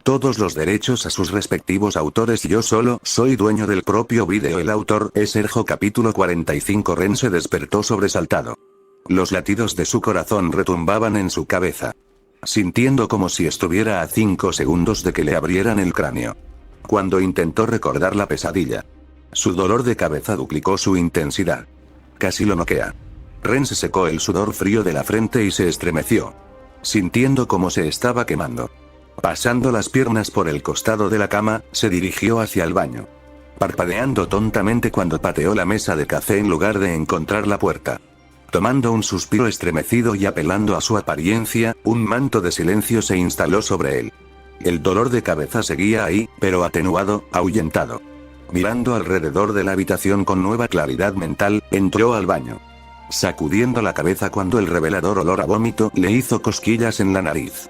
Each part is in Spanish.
todos los derechos a sus respectivos autores. Yo solo soy dueño del propio vídeo. El autor es Sergio. Capítulo 45. Ren se despertó sobresaltado. Los latidos de su corazón retumbaban en su cabeza, sintiendo como si estuviera a 5 segundos de que le abrieran el cráneo. Cuando intentó recordar la pesadilla, su dolor de cabeza duplicó su intensidad. Casi lo noquea. Ren se secó el sudor frío de la frente y se estremeció, sintiendo como se estaba quemando. Pasando las piernas por el costado de la cama, se dirigió hacia el baño, parpadeando tontamente cuando pateó la mesa de café en lugar de encontrar la puerta. Tomando un suspiro estremecido y apelando a su apariencia, un manto de silencio se instaló sobre él. El dolor de cabeza seguía ahí, pero atenuado, ahuyentado. Mirando alrededor de la habitación con nueva claridad mental, entró al baño, sacudiendo la cabeza cuando el revelador olor a vómito le hizo cosquillas en la nariz.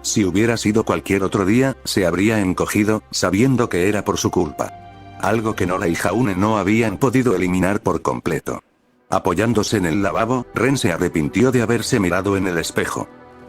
Si hubiera sido cualquier otro día, se habría encogido, sabiendo que era por su culpa. Algo que Nora y Jaune no habían podido eliminar por completo. Apoyándose en el lavabo, Ren se arrepintió de haberse mirado en el espejo.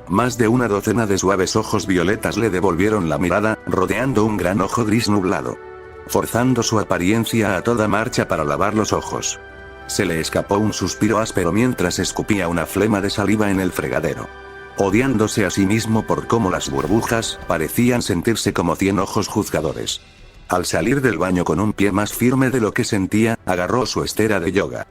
Más de una docena de suaves ojos violetas le devolvieron la mirada, rodeando un gran ojo gris nublado, forzando su apariencia a toda marcha para lavar los ojos. Se le escapó un suspiro áspero mientras escupía una flema de saliva en el fregadero, odiándose a sí mismo por cómo las burbujas parecían sentirse como 100 ojos juzgadores. Al salir del baño con un pie más firme de lo que sentía, agarró su estera de yoga,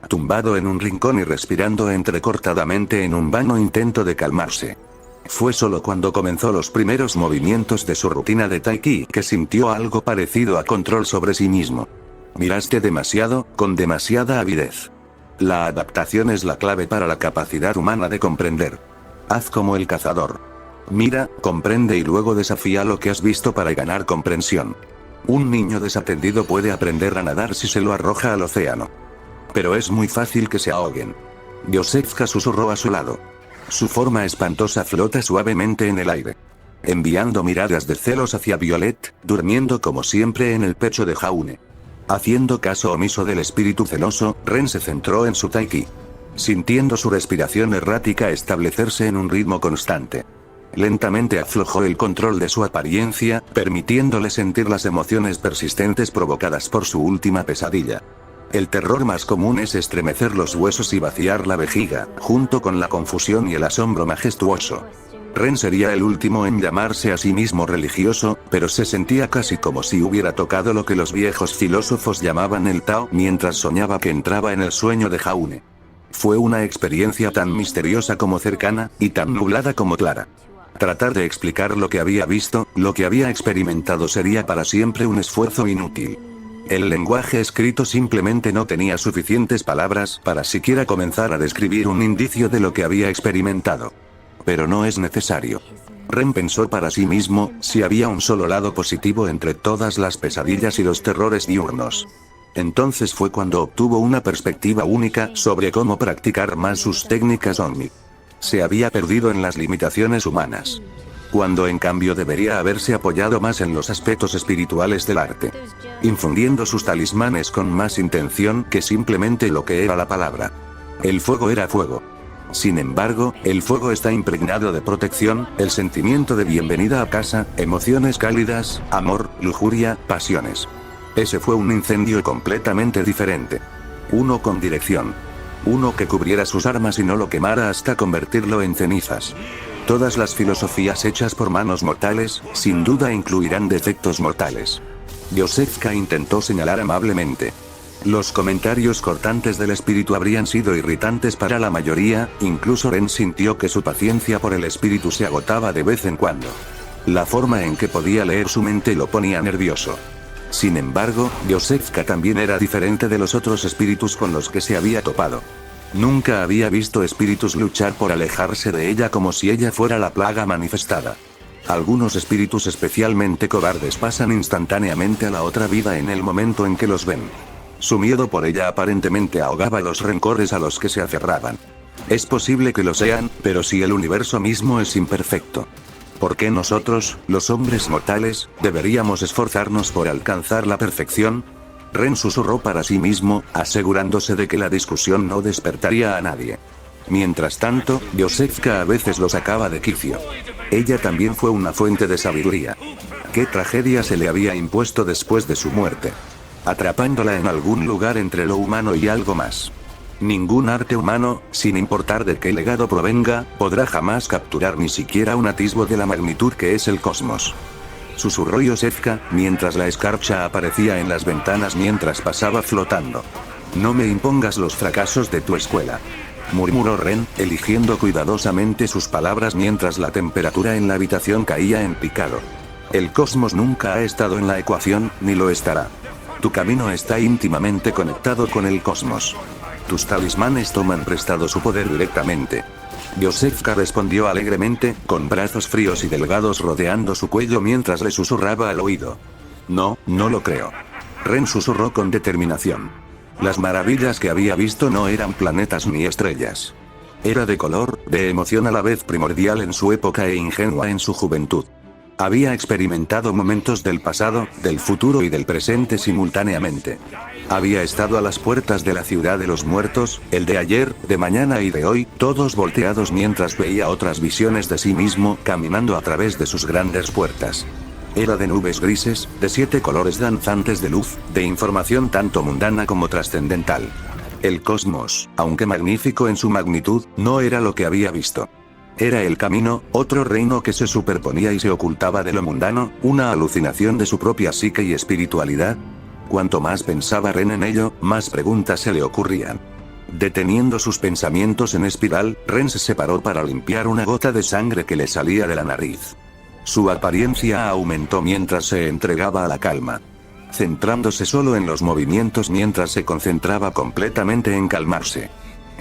tumbado en un rincón y respirando entrecortadamente en un vano intento de calmarse. Fue solo cuando comenzó los primeros movimientos de su rutina de Tai Chi que sintió algo parecido a control sobre sí mismo. Miraste demasiado, con demasiada avidez. La adaptación es la clave para la capacidad humana de comprender. Haz como el cazador. Mira, comprende y luego desafía lo que has visto para ganar comprensión. Un niño desatendido puede aprender a nadar si se lo arroja al océano, pero es muy fácil que se ahoguen. Yosefka susurró a su lado. Su forma espantosa flota suavemente en el aire, enviando miradas de celos hacia Violet, durmiendo como siempre en el pecho de Jaune. Haciendo caso omiso del espíritu celoso, Ren se centró en su Tai Chi, sintiendo su respiración errática establecerse en un ritmo constante. Lentamente aflojó el control de su apariencia, permitiéndole sentir las emociones persistentes provocadas por su última pesadilla. El terror más común es estremecer los huesos y vaciar la vejiga, junto con la confusión y el asombro majestuoso. Ren sería el último en llamarse a sí mismo religioso, pero se sentía casi como si hubiera tocado lo que los viejos filósofos llamaban el Tao mientras soñaba que entraba en el sueño de Jaune. Fue una experiencia tan misteriosa como cercana, y tan nublada como clara. Tratar de explicar lo que había visto, lo que había experimentado sería para siempre un esfuerzo inútil. El lenguaje escrito simplemente no tenía suficientes palabras para siquiera comenzar a describir un indicio de lo que había experimentado. Pero no es necesario. Ren pensó para sí mismo, si había un solo lado positivo entre todas las pesadillas y los terrores diurnos. Entonces fue cuando obtuvo una perspectiva única sobre cómo practicar más sus técnicas Omni. Se había perdido en las limitaciones humanas, cuando en cambio debería haberse apoyado más en los aspectos espirituales del arte, infundiendo sus talismanes con más intención que simplemente lo que era la palabra. El fuego era fuego. Sin embargo, el fuego está impregnado de protección, el sentimiento de bienvenida a casa, emociones cálidas, amor, lujuria, pasiones. Ese fue un incendio completamente diferente. Uno con dirección. Uno que cubriera sus armas y no lo quemara hasta convertirlo en cenizas. Todas las filosofías hechas por manos mortales, sin duda incluirán defectos mortales. Yosefka intentó señalar amablemente. Los comentarios cortantes del espíritu habrían sido irritantes para la mayoría, incluso Ren sintió que su paciencia por el espíritu se agotaba de vez en cuando. La forma en que podía leer su mente lo ponía nervioso. Sin embargo, Yosefka también era diferente de los otros espíritus con los que se había topado. Nunca había visto espíritus luchar por alejarse de ella como si ella fuera la plaga manifestada. Algunos espíritus especialmente cobardes pasan instantáneamente a la otra vida en el momento en que los ven. Su miedo por ella aparentemente ahogaba los rencores a los que se aferraban. Es posible que lo sean, pero si el universo mismo es imperfecto, ¿por qué nosotros, los hombres mortales, deberíamos esforzarnos por alcanzar la perfección? Ren susurró para sí mismo, asegurándose de que la discusión no despertaría a nadie. Mientras tanto, Yosefka a veces lo sacaba de quicio. Ella también fue una fuente de sabiduría. ¿Qué tragedia se le había impuesto después de su muerte? Atrapándola en algún lugar entre lo humano y algo más. Ningún arte humano, sin importar de qué legado provenga, podrá jamás capturar ni siquiera un atisbo de la magnitud que es el cosmos. Susurró Yosefka, mientras la escarcha aparecía en las ventanas mientras pasaba flotando. No me impongas los fracasos de tu escuela. Murmuró Ren, eligiendo cuidadosamente sus palabras mientras la temperatura en la habitación caía en picado. El cosmos nunca ha estado en la ecuación, ni lo estará. Tu camino está íntimamente conectado con el cosmos. Tus talismanes toman prestado su poder directamente. Yosefka respondió alegremente, con brazos fríos y delgados rodeando su cuello mientras le susurraba al oído. No, no lo creo. Ren susurró con determinación. Las maravillas que había visto no eran planetas ni estrellas. Era de color, de emoción a la vez primordial en su época e ingenua en su juventud. Había experimentado momentos del pasado, del futuro y del presente simultáneamente. Había estado a las puertas de la ciudad de los muertos, el de ayer, de mañana y de hoy, todos volteados mientras veía otras visiones de sí mismo caminando a través de sus grandes puertas. Era de nubes grises, de 7 colores danzantes de luz, de información tanto mundana como trascendental. El cosmos, aunque magnífico en su magnitud, no era lo que había visto. Era el camino, otro reino que se superponía y se ocultaba de lo mundano, una alucinación de su propia psique y espiritualidad. Cuanto más pensaba Ren en ello, más preguntas se le ocurrían. Deteniendo sus pensamientos en espiral, Ren se separó para limpiar una gota de sangre que le salía de la nariz. Su apariencia aumentó mientras se entregaba a la calma, centrándose solo en los movimientos mientras se concentraba completamente en calmarse.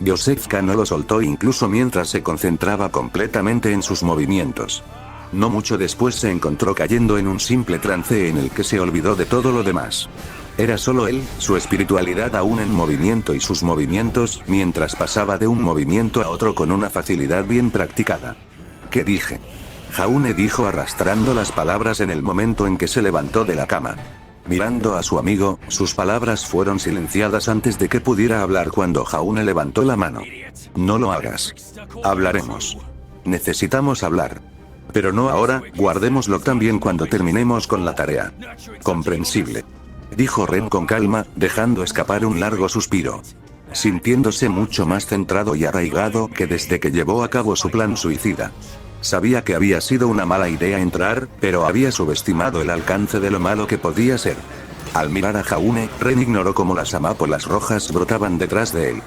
Yosefka no lo soltó incluso mientras se concentraba completamente en sus movimientos. No mucho después se encontró cayendo en un simple trance en el que se olvidó de todo lo demás. Era solo él, su espiritualidad aún en movimiento y sus movimientos, mientras pasaba de un movimiento a otro con una facilidad bien practicada. ¿Qué dije? Jaune dijo arrastrando las palabras en el momento en que se levantó de la cama. Mirando a su amigo, sus palabras fueron silenciadas antes de que pudiera hablar cuando Jaune levantó la mano. No lo hagas. Hablaremos. Necesitamos hablar. Pero no ahora, guardémoslo también cuando terminemos con la tarea. Comprensible. Dijo Ren con calma, dejando escapar un largo suspiro. Sintiéndose mucho más centrado y arraigado que desde que llevó a cabo su plan suicida. Sabía que había sido una mala idea entrar, pero había subestimado el alcance de lo malo que podía ser. Al mirar a Jaune, Ren ignoró cómo las amápolas rojas brotaban detrás de él.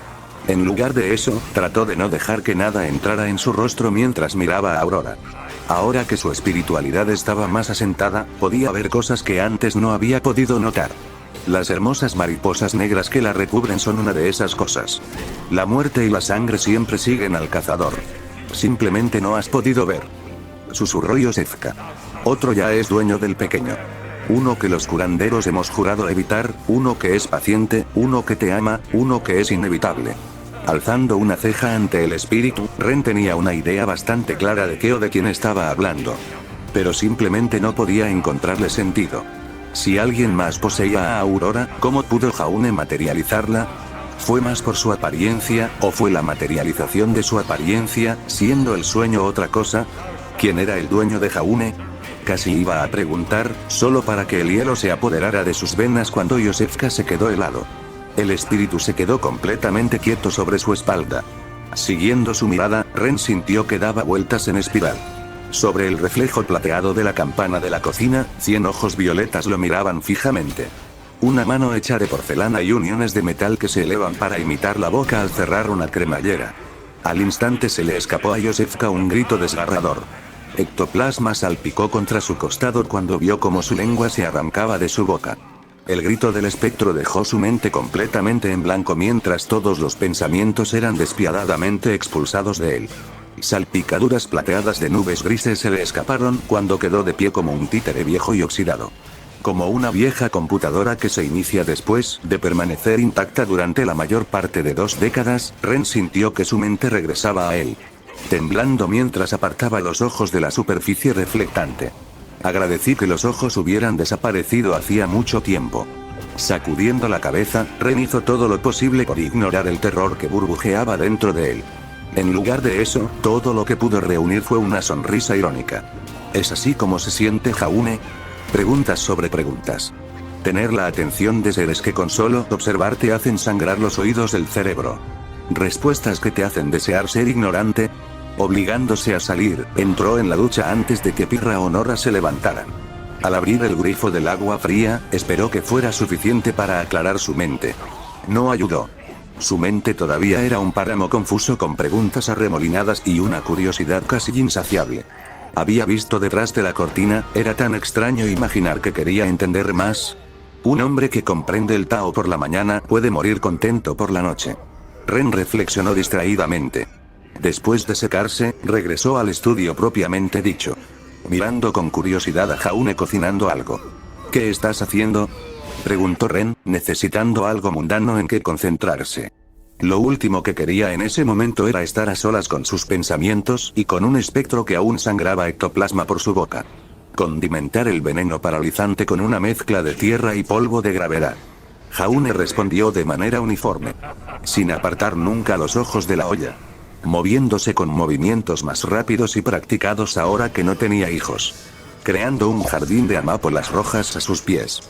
En lugar de eso, trató de no dejar que nada entrara en su rostro mientras miraba a Aurora. Ahora que su espiritualidad estaba más asentada, podía ver cosas que antes no había podido notar. Las hermosas mariposas negras que la recubren son una de esas cosas. La muerte y la sangre siempre siguen al cazador. Simplemente no has podido ver. Susurró Yosefka. Otro ya es dueño del pequeño. Uno que los curanderos hemos jurado evitar, uno que es paciente, uno que te ama, uno que es inevitable. Alzando una ceja ante el espíritu, Ren tenía una idea bastante clara de qué o de quién estaba hablando. Pero simplemente no podía encontrarle sentido. Si alguien más poseía a Aurora, ¿cómo pudo Jaune materializarla? ¿Fue más por su apariencia, o fue la materialización de su apariencia, siendo el sueño otra cosa? ¿Quién era el dueño de Jaune? Casi iba a preguntar, solo para que el hielo se apoderara de sus venas cuando Yosefka se quedó helado. El espíritu se quedó completamente quieto sobre su espalda. Siguiendo su mirada, Ren sintió que daba vueltas en espiral. Sobre el reflejo plateado de la campana de la cocina, 100 ojos violetas lo miraban fijamente. Una mano hecha de porcelana y uniones de metal que se elevan para imitar la boca al cerrar una cremallera. Al instante se le escapó a Yosefka un grito desgarrador. Ectoplasma salpicó contra su costado cuando vio cómo su lengua se arrancaba de su boca. El grito del espectro dejó su mente completamente en blanco mientras todos los pensamientos eran despiadadamente expulsados de él. Salpicaduras plateadas de nubes grises se le escaparon cuando quedó de pie como un títere viejo y oxidado. Como una vieja computadora que se inicia después de permanecer intacta durante la mayor parte de 2 décadas, Ren sintió que su mente regresaba a él. Temblando mientras apartaba los ojos de la superficie reflectante. Agradecí que los ojos hubieran desaparecido hacía mucho tiempo. Sacudiendo la cabeza, Ren hizo todo lo posible por ignorar el terror que burbujeaba dentro de él. En lugar de eso, todo lo que pudo reunir fue una sonrisa irónica. ¿Es así como se siente Jaune? Preguntas sobre preguntas. Tener la atención de seres que con solo observarte hacen sangrar los oídos del cerebro. Respuestas que te hacen desear ser ignorante. Obligándose a salir, entró en la ducha antes de que Pirra o Nora se levantaran. Al abrir el grifo del agua fría, esperó que fuera suficiente para aclarar su mente. No ayudó. Su mente todavía era un páramo confuso con preguntas arremolinadas y una curiosidad casi insaciable. Había visto detrás de la cortina, era tan extraño imaginar que quería entender más. Un hombre que comprende el Tao por la mañana puede morir contento por la noche. Ren reflexionó distraídamente. Después de secarse, regresó al estudio propiamente dicho. Mirando con curiosidad a Jaune cocinando algo. ¿Qué estás haciendo?, preguntó Ren, necesitando algo mundano en que concentrarse. Lo último que quería en ese momento era estar a solas con sus pensamientos y con un espectro que aún sangraba ectoplasma por su boca. Condimentar el veneno paralizante con una mezcla de tierra y polvo de gravedad. Jaune respondió de manera uniforme. Sin apartar nunca los ojos de la olla. Moviéndose con movimientos más rápidos y practicados ahora que no tenía hijos. Creando un jardín de amapolas rojas a sus pies.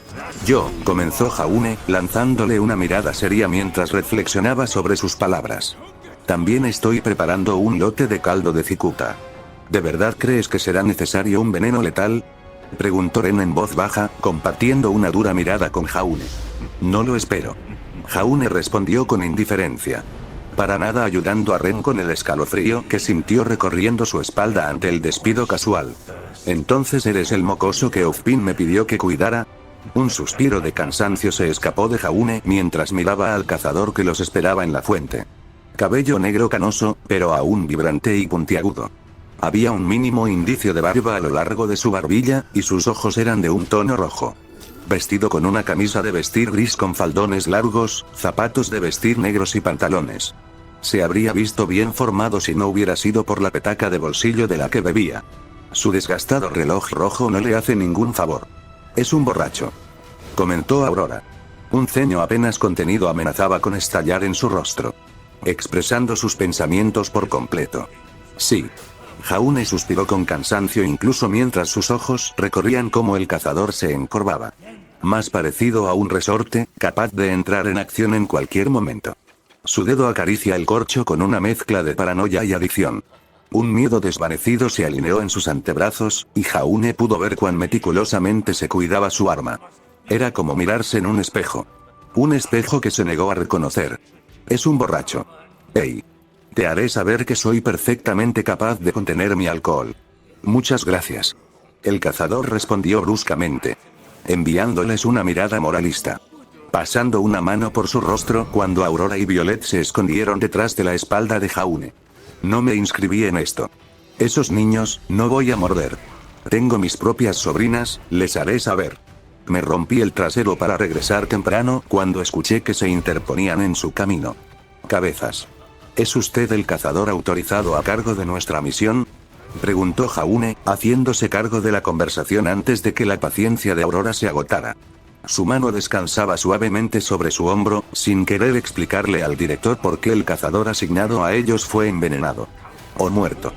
Comenzó Jaune, lanzándole una mirada seria mientras reflexionaba sobre sus palabras. También estoy preparando un lote de caldo de cicuta. ¿De verdad crees que será necesario un veneno letal?, preguntó Ren en voz baja, compartiendo una dura mirada con Jaune. No lo espero. Jaune respondió con indiferencia. Para nada ayudando a Ren con el escalofrío que sintió recorriendo su espalda ante el despido casual. ¿Entonces eres el mocoso que Ozpin me pidió que cuidara? Un suspiro de cansancio se escapó de Jaune mientras miraba al cazador que los esperaba en la fuente. Cabello negro canoso, pero aún vibrante y puntiagudo. Había un mínimo indicio de barba a lo largo de su barbilla, y sus ojos eran de un tono rojo. Vestido con una camisa de vestir gris con faldones largos, zapatos de vestir negros y pantalones. Se habría visto bien formado si no hubiera sido por la petaca de bolsillo de la que bebía. Su desgastado reloj rojo no le hace ningún favor. Es un borracho, comentó Aurora. Un ceño apenas contenido amenazaba con estallar en su rostro, expresando sus pensamientos por completo. Sí. Jaune suspiró con cansancio incluso mientras sus ojos recorrían cómo el cazador se encorvaba. Más parecido a un resorte, capaz de entrar en acción en cualquier momento. Su dedo acaricia el corcho con una mezcla de paranoia y adicción. Un miedo desvanecido se alineó en sus antebrazos, y Jaune pudo ver cuán meticulosamente se cuidaba su arma. Era como mirarse en un espejo. Un espejo que se negó a reconocer. Es un borracho. Hey. Te haré saber que soy perfectamente capaz de contener mi alcohol. Muchas gracias. El cazador respondió bruscamente, enviándoles una mirada moralista. Pasando una mano por su rostro cuando Aurora y Violet se escondieron detrás de la espalda de Jaune. No me inscribí en esto. Esos niños, no voy a morder. Tengo mis propias sobrinas, les haré saber. Me rompí el trasero para regresar temprano cuando escuché que se interponían en su camino. Cabezas. ¿Es usted el cazador autorizado a cargo de nuestra misión?, preguntó Jaune, haciéndose cargo de la conversación antes de que la paciencia de Aurora se agotara. Su mano descansaba suavemente sobre su hombro, sin querer explicarle al director por qué el cazador asignado a ellos fue envenenado. O muerto.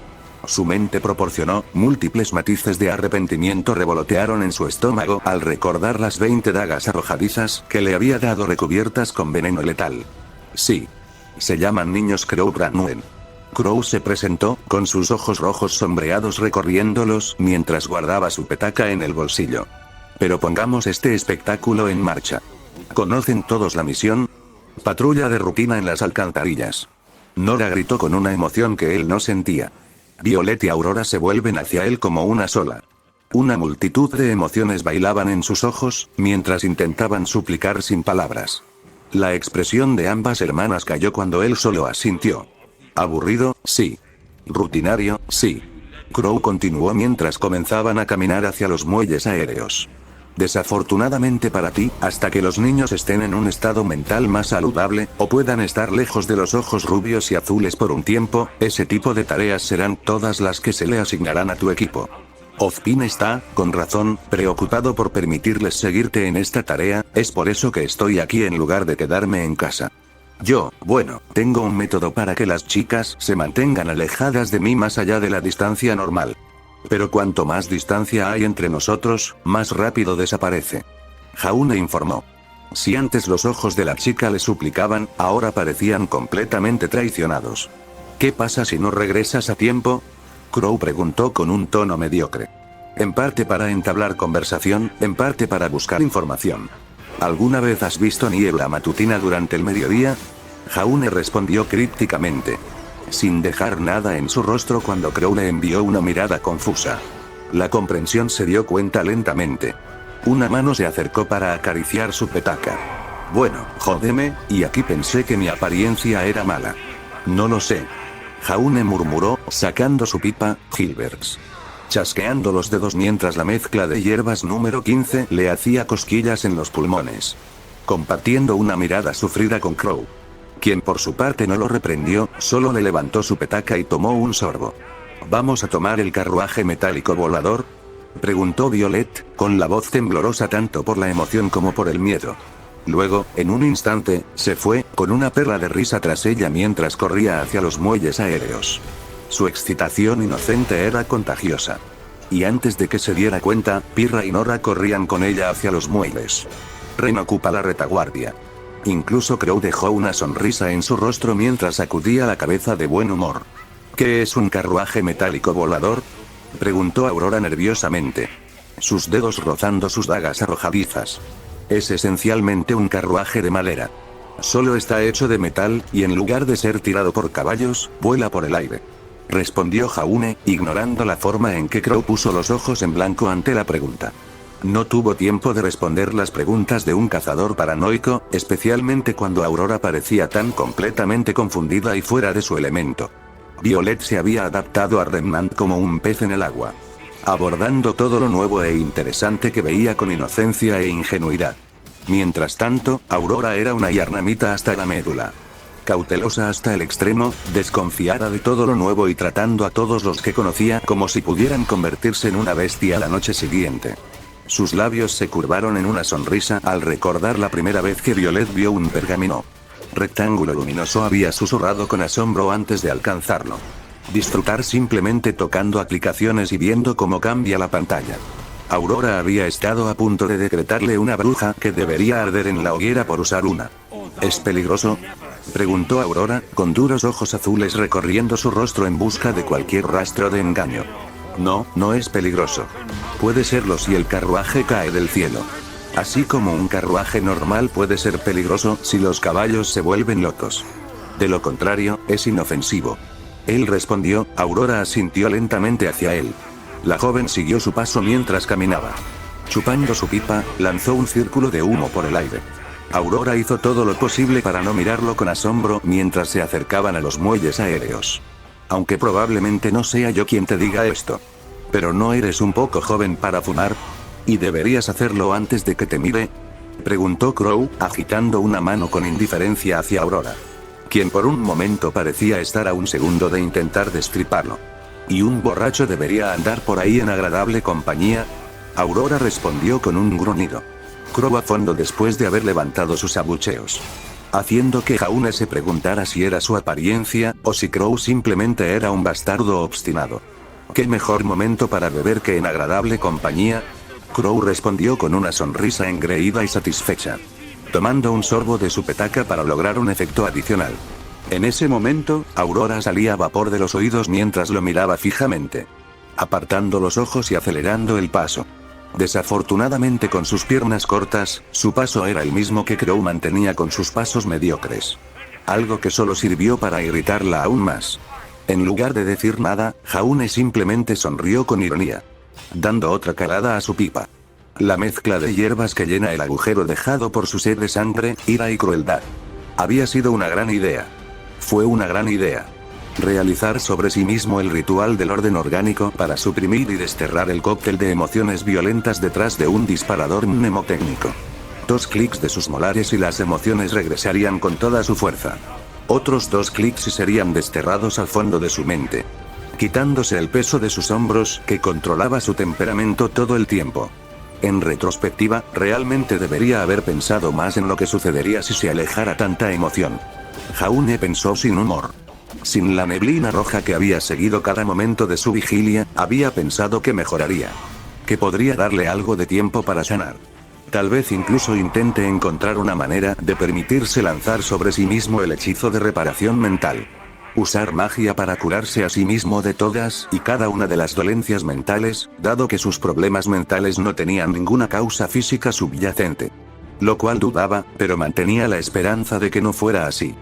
Su mente proporcionó, múltiples matices de arrepentimiento revolotearon en su estómago al recordar las 20 dagas arrojadizas que le había dado recubiertas con veneno letal. Sí. Se llaman niños Crow Branwen. Crow se presentó, con sus ojos rojos sombreados recorriéndolos mientras guardaba su petaca en el bolsillo. Pero pongamos este espectáculo en marcha. ¿Conocen todos la misión? Patrulla de rutina en las alcantarillas. Nora gritó con una emoción que él no sentía. Violet y Aurora se vuelven hacia él como una sola. Una multitud de emociones bailaban en sus ojos, mientras intentaban suplicar sin palabras. La expresión de ambas hermanas cayó cuando él solo asintió. Aburrido, sí. Rutinario, sí. Crow continuó mientras comenzaban a caminar hacia los muelles aéreos. Desafortunadamente para ti, hasta que los niños estén en un estado mental más saludable, o puedan estar lejos de los ojos rubios y azules por un tiempo, ese tipo de tareas serán todas las que se le asignarán a tu equipo. Ozpin está, con razón, preocupado por permitirles seguirte en esta tarea, es por eso que estoy aquí en lugar de quedarme en casa. Bueno, tengo un método para que las chicas se mantengan alejadas de mí más allá de la distancia normal. Pero cuanto más distancia hay entre nosotros, más rápido desaparece. Jaune informó. Si antes los ojos de la chica le suplicaban, ahora parecían completamente traicionados. ¿Qué pasa si no regresas a tiempo? Crow preguntó con un tono mediocre. En parte para entablar conversación, en parte para buscar información. ¿Alguna vez has visto niebla matutina durante el mediodía? Jaune respondió crípticamente, sin dejar nada en su rostro cuando Crow le envió una mirada confusa. La comprensión se dio cuenta lentamente. Una mano se acercó para acariciar su petaca. Bueno, jódeme, y aquí pensé que mi apariencia era mala. No lo sé. Jaune murmuró, sacando su pipa, Gilberts. Chasqueando los dedos mientras la mezcla de hierbas número 15 le hacía cosquillas en los pulmones. Compartiendo una mirada sufrida con Crow, quien por su parte no lo reprendió, solo le levantó su petaca y tomó un sorbo. ¿Vamos a tomar el carruaje metálico volador?, preguntó Violet, con la voz temblorosa tanto por la emoción como por el miedo. Luego, en un instante, se fue, con una perla de risa tras ella mientras corría hacia los muelles aéreos. Su excitación inocente era contagiosa. Y antes de que se diera cuenta, Pirra y Nora corrían con ella hacia los muelles. Ren ocupa la retaguardia. Incluso Crow dejó una sonrisa en su rostro mientras sacudía la cabeza de buen humor. ¿Qué es un carruaje metálico volador?, preguntó Aurora nerviosamente, sus dedos rozando sus dagas arrojadizas. Es esencialmente un carruaje de madera. Solo está hecho de metal, y en lugar de ser tirado por caballos, vuela por el aire, respondió Jaune, ignorando la forma en que Crow puso los ojos en blanco ante la pregunta. No tuvo tiempo de responder las preguntas de un cazador paranoico, especialmente cuando Aurora parecía tan completamente confundida y fuera de su elemento. Violet se había adaptado a Remnant como un pez en el agua, abordando todo lo nuevo e interesante que veía con inocencia e ingenuidad. Mientras tanto, Aurora era una yarnamita hasta la médula. Cautelosa hasta el extremo, desconfiada de todo lo nuevo y tratando a todos los que conocía como si pudieran convertirse en una bestia la noche siguiente. Sus labios se curvaron en una sonrisa al recordar la primera vez que Violet vio un pergamino. Rectángulo luminoso, había susurrado con asombro antes de alcanzarlo. Disfrutar simplemente tocando aplicaciones y viendo cómo cambia la pantalla. Aurora había estado a punto de decretarle una bruja que debería arder en la hoguera por usar una. ¿Es peligroso?, preguntó Aurora, con duros ojos azules recorriendo su rostro en busca de cualquier rastro de engaño. No, no es peligroso. Puede serlo si el carruaje cae del cielo. Así como un carruaje normal puede ser peligroso si los caballos se vuelven locos. De lo contrario, es inofensivo. Él respondió. Aurora asintió lentamente hacia él. La joven siguió su paso mientras caminaba. Chupando su pipa, lanzó un círculo de humo por el aire. Aurora hizo todo lo posible para no mirarlo con asombro mientras se acercaban a los muelles aéreos. Aunque probablemente no sea yo quien te diga esto. ¿Pero no eres un poco joven para fumar? ¿Y deberías hacerlo antes de que te mire?, preguntó Crow, agitando una mano con indiferencia hacia Aurora, quien por un momento parecía estar a un segundo de intentar destriparlo. ¿Y un borracho debería andar por ahí en agradable compañía?, Aurora respondió con un gruñido. Crow a fondo después de haber levantado sus abucheos, haciendo que Jaune se preguntara si era su apariencia, o si Crow simplemente era un bastardo obstinado. ¿Qué mejor momento para beber que en agradable compañía?, Crow respondió con una sonrisa engreída y satisfecha, tomando un sorbo de su petaca para lograr un efecto adicional. En ese momento, Aurora salía vapor de los oídos mientras lo miraba fijamente, apartando los ojos y acelerando el paso. Desafortunadamente, con sus piernas cortas, su paso era el mismo que Crow mantenía con sus pasos mediocres. Algo que solo sirvió para irritarla aún más. En lugar de decir nada, Jaune simplemente sonrió con ironía, dando otra calada a su pipa. La mezcla de hierbas que llena el agujero dejado por su sed de sangre, ira y crueldad. Había sido una gran idea. Fue una gran idea. Realizar sobre sí mismo el ritual del orden orgánico para suprimir y desterrar el cóctel de emociones violentas detrás de un disparador mnemotécnico. 2 clics de sus molares y las emociones regresarían con toda su fuerza. Otros 2 clics y serían desterrados al fondo de su mente, quitándose el peso de sus hombros que controlaba su temperamento todo el tiempo. En retrospectiva, realmente debería haber pensado más en lo que sucedería si se alejara tanta emoción. Jaune pensó sin humor. Sin la neblina roja que había seguido cada momento de su vigilia, había pensado que mejoraría. Que podría darle algo de tiempo para sanar. Tal vez incluso intente encontrar una manera de permitirse lanzar sobre sí mismo el hechizo de reparación mental. Usar magia para curarse a sí mismo de todas y cada una de las dolencias mentales, dado que sus problemas mentales no tenían ninguna causa física subyacente. Lo cual dudaba, pero mantenía la esperanza de que no fuera así.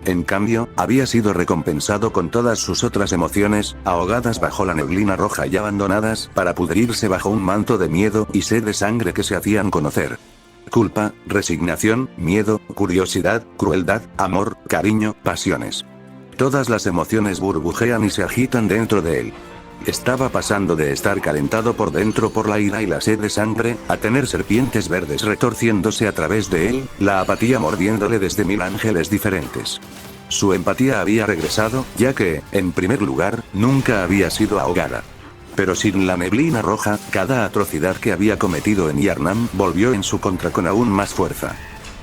En cambio, había sido recompensado con todas sus otras emociones, ahogadas bajo la neblina roja y abandonadas para pudrirse bajo un manto de miedo y sed de sangre que se hacían conocer. Culpa, resignación, miedo, curiosidad, crueldad, amor, cariño, pasiones. Todas las emociones burbujean y se agitan dentro de él. Estaba pasando de estar calentado por dentro por la ira y la sed de sangre, a tener serpientes verdes retorciéndose a través de él, la apatía mordiéndole desde 1000 ángeles diferentes. Su empatía había regresado, ya que, en primer lugar, nunca había sido ahogada. Pero sin la neblina roja, cada atrocidad que había cometido en Yharnam volvió en su contra con aún más fuerza.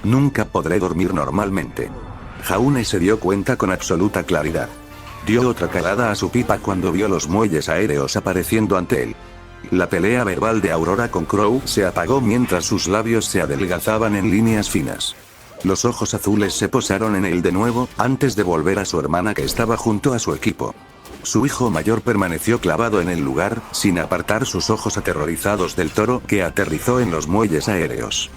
Nunca podré dormir normalmente. Jaune se dio cuenta con absoluta claridad. Dio otra calada a su pipa cuando vio los muelles aéreos apareciendo ante él. La pelea verbal de Aurora con Crow se apagó mientras sus labios se adelgazaban en líneas finas. Los ojos azules se posaron en él de nuevo, antes de volver a su hermana que estaba junto a su equipo. Su hijo mayor permaneció clavado en el lugar, sin apartar sus ojos aterrorizados del toro que aterrizó en los muelles aéreos.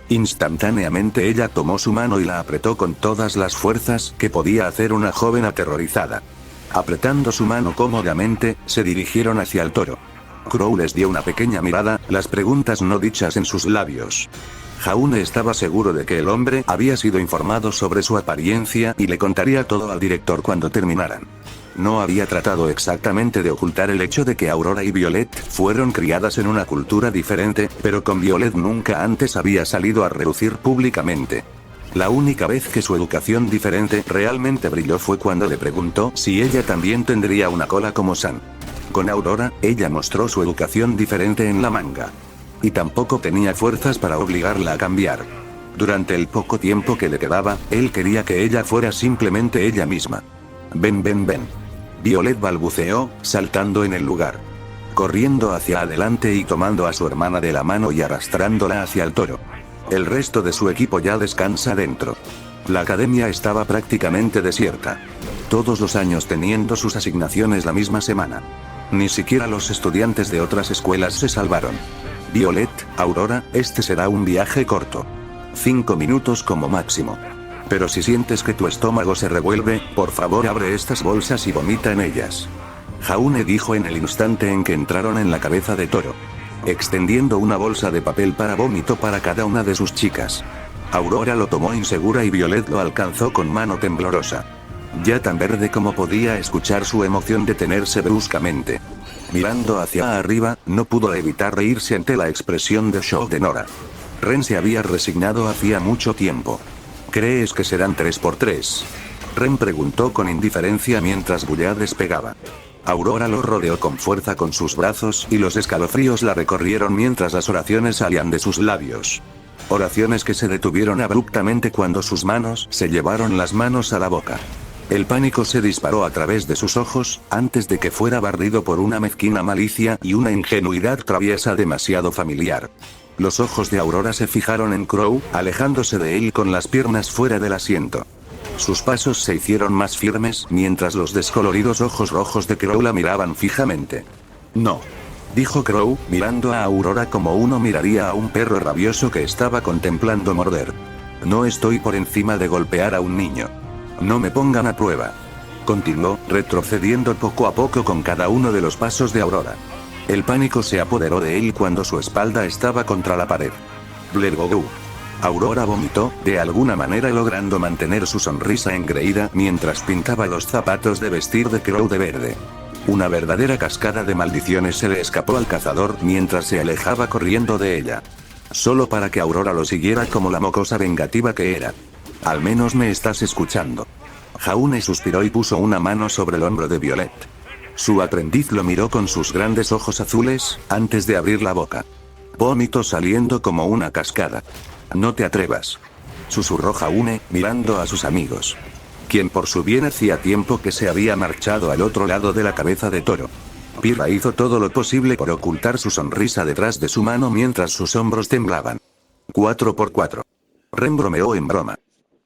Instantáneamente ella tomó su mano y la apretó con todas las fuerzas que podía hacer una joven aterrorizada. Apretando su mano cómodamente, se dirigieron hacia el toro. Crow les dio una pequeña mirada, las preguntas no dichas en sus labios. Jaune estaba seguro de que el hombre había sido informado sobre su apariencia y le contaría todo al director cuando terminaran. No había tratado exactamente de ocultar el hecho de que Aurora y Violet fueron criadas en una cultura diferente, pero con Violet nunca antes había salido a relucir públicamente. La única vez que su educación diferente realmente brilló fue cuando le preguntó si ella también tendría una cola como San. Con Aurora, ella mostró su educación diferente en la manga. Y tampoco tenía fuerzas para obligarla a cambiar. Durante el poco tiempo que le quedaba, él quería que ella fuera simplemente ella misma. Ven, ven, ven. Violet balbuceó, saltando en el lugar. Corriendo hacia adelante y tomando a su hermana de la mano y arrastrándola hacia el toro. El resto de su equipo ya descansa dentro. La academia estaba prácticamente desierta. Todos los años teniendo sus asignaciones la misma semana. Ni siquiera los estudiantes de otras escuelas se salvaron. Violet, Aurora, este será un viaje corto. 5 minutos como máximo. Pero si sientes que tu estómago se revuelve, por favor abre estas bolsas y vomita en ellas. Jaune dijo en el instante en que entraron en la cabeza de toro. Extendiendo una bolsa de papel para vómito para cada una de sus chicas. Aurora lo tomó insegura y Violet lo alcanzó con mano temblorosa. Ya tan verde como podía escuchar su emoción detenerse bruscamente. Mirando hacia arriba, no pudo evitar reírse ante la expresión de shock de Nora. Ren se había resignado hacía mucho tiempo. ¿Crees que serán 3x3? Ren preguntó con indiferencia mientras Bulla despegaba. Aurora lo rodeó con fuerza con sus brazos y los escalofríos la recorrieron mientras las oraciones salían de sus labios. Oraciones que se detuvieron abruptamente cuando sus manos se llevaron las manos a la boca. El pánico se disparó a través de sus ojos, antes de que fuera barrido por una mezquina malicia y una ingenuidad traviesa demasiado familiar. Los ojos de Aurora se fijaron en Crow, alejándose de él con las piernas fuera del asiento. Sus pasos se hicieron más firmes mientras los descoloridos ojos rojos de Crow la miraban fijamente. No. Dijo Crow, mirando a Aurora como uno miraría a un perro rabioso que estaba contemplando morder. No estoy por encima de golpear a un niño. No me pongan a prueba. Continuó, retrocediendo poco a poco con cada uno de los pasos de Aurora. El pánico se apoderó de él cuando su espalda estaba contra la pared. Blergogou. Aurora vomitó, de alguna manera logrando mantener su sonrisa engreída mientras pintaba los zapatos de vestir de Crow de verde. Una verdadera cascada de maldiciones se le escapó al cazador mientras se alejaba corriendo de ella. Solo para que Aurora lo siguiera como la mocosa vengativa que era. Al menos me estás escuchando. Jaune suspiró y puso una mano sobre el hombro de Violet. Su aprendiz lo miró con sus grandes ojos azules, antes de abrir la boca. Vómito saliendo como una cascada. No te atrevas. Susurró Jaune, mirando a sus amigos. quien por su bien hacía tiempo que se había marchado al otro lado de la cabeza de toro. Pirra hizo todo lo posible por ocultar su sonrisa detrás de su mano mientras sus hombros temblaban. 4x4. Ren bromeó en broma.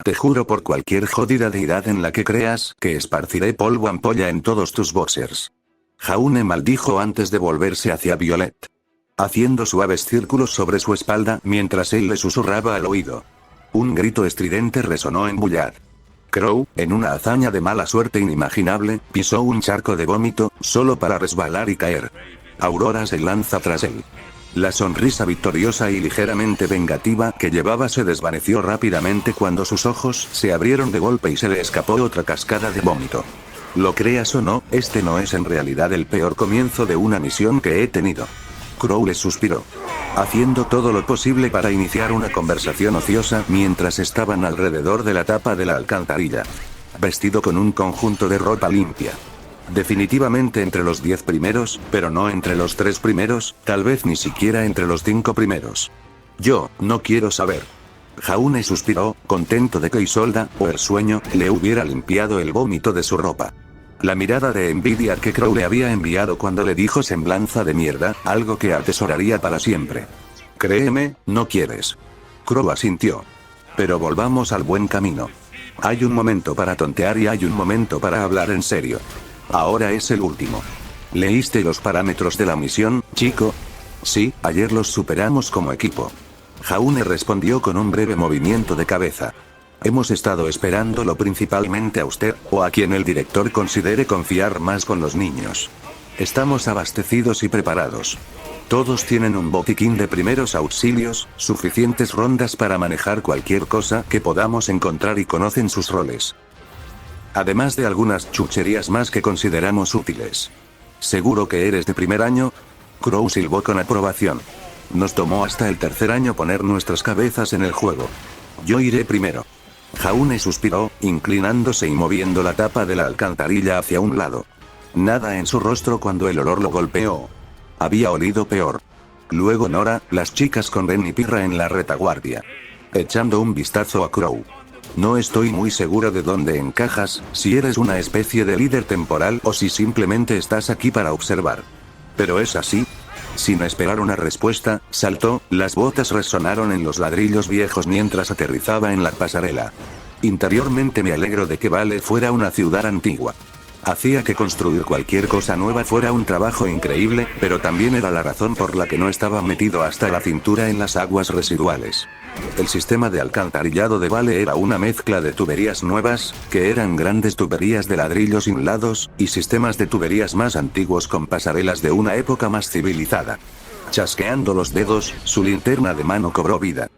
Te juro por cualquier jodida deidad en la que creas que esparciré polvo ampolla en todos tus boxers. Jaune maldijo antes de volverse hacia Violet, haciendo suaves círculos sobre su espalda mientras él le susurraba al oído. Un grito estridente resonó en Bullard. Crow, en una hazaña de mala suerte inimaginable, pisó un charco de vómito, solo para resbalar y caer. Aurora se lanza tras él. La sonrisa victoriosa y ligeramente vengativa que llevaba se desvaneció rápidamente cuando sus ojos se abrieron de golpe y se le escapó otra cascada de vómito. Lo creas o no, este no es en realidad el peor comienzo de una misión que he tenido. Crow le suspiró, haciendo todo lo posible para iniciar una conversación ociosa mientras estaban alrededor de la tapa de la alcantarilla. Vestido con un conjunto de ropa limpia. Definitivamente entre los 10 primeros, pero no entre los 3 primeros, tal vez ni siquiera entre los 5 primeros. Yo, no quiero saber. Jaune suspiró, contento de que Isolda, o el sueño, le hubiera limpiado el vómito de su ropa. La mirada de envidia que Crow le había enviado cuando le dijo semblanza de mierda, algo que atesoraría para siempre. Créeme, no quieres. Crow asintió. Pero volvamos al buen camino. Hay un momento para tontear y hay un momento para hablar en serio. Ahora es el último. ¿Leíste los parámetros de la misión, chico? Sí, ayer los superamos como equipo. Jaune respondió con un breve movimiento de cabeza. Hemos estado esperándolo principalmente a usted, o a quien el director considere confiar más con los niños. Estamos abastecidos y preparados. Todos tienen un botiquín de primeros auxilios, suficientes rondas para manejar cualquier cosa que podamos encontrar y conocen sus roles. Además de algunas chucherías más que consideramos útiles. ¿Seguro que eres de primer año? Crow silbó con aprobación. Nos tomó hasta el tercer año poner nuestras cabezas en el juego. Yo iré primero. Jaune suspiró, inclinándose y moviendo la tapa de la alcantarilla hacia un lado. Nada en su rostro cuando el olor lo golpeó. Había olido peor. Luego Nora, las chicas con Ren y Pirra en la retaguardia. Echando un vistazo a Crow. No estoy muy seguro de dónde encajas, si eres una especie de líder temporal o si simplemente estás aquí para observar. Pero es así. Sin esperar una respuesta, saltó, las botas resonaron en los ladrillos viejos mientras aterrizaba en la pasarela. Interiormente me alegro de que Vale fuera una ciudad antigua. Hacía que construir cualquier cosa nueva fuera un trabajo increíble, pero también era la razón por la que no estaba metido hasta la cintura en las aguas residuales. El sistema de alcantarillado de Vale era una mezcla de tuberías nuevas, que eran grandes tuberías de ladrillos inlados, y sistemas de tuberías más antiguos con pasarelas de una época más civilizada. Chasqueando los dedos, su linterna de mano cobró vida,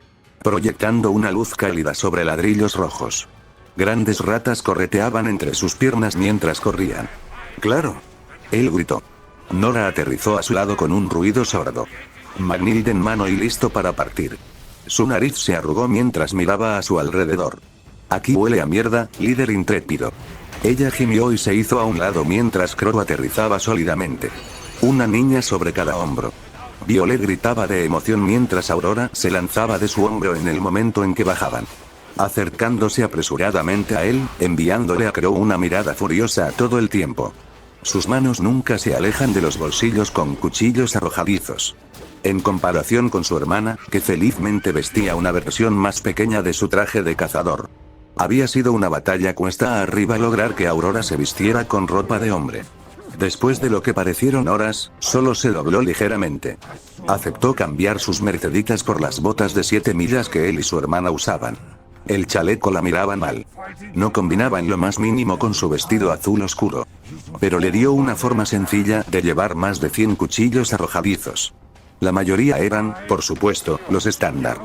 proyectando una luz cálida sobre ladrillos rojos. Grandes ratas correteaban entre sus piernas mientras corrían. ¡Claro!, él gritó. Nora aterrizó a su lado con un ruido sordo. Magnilde en mano y listo para partir. Su nariz se arrugó mientras miraba a su alrededor. Aquí huele a mierda, líder intrépido. Ella gimió y se hizo a un lado mientras Crow aterrizaba sólidamente. Una niña sobre cada hombro. Violet gritaba de emoción mientras Aurora se lanzaba de su hombro en el momento en que bajaban. Acercándose apresuradamente a él, enviándole a Crow una mirada furiosa todo el tiempo. Sus manos nunca se alejan de los bolsillos con cuchillos arrojadizos. En comparación con su hermana, que felizmente vestía una versión más pequeña de su traje de cazador. Había sido una batalla cuesta arriba lograr que Aurora se vistiera con ropa de hombre. Después de lo que parecieron horas, solo se dobló ligeramente. Aceptó cambiar sus merceditas por las botas de 7 millas que él y su hermana usaban. El chaleco la miraba mal. No combinaba en lo más mínimo con su vestido azul oscuro. Pero le dio una forma sencilla de llevar más de 100 cuchillos arrojadizos. La mayoría eran, por supuesto, los estándar.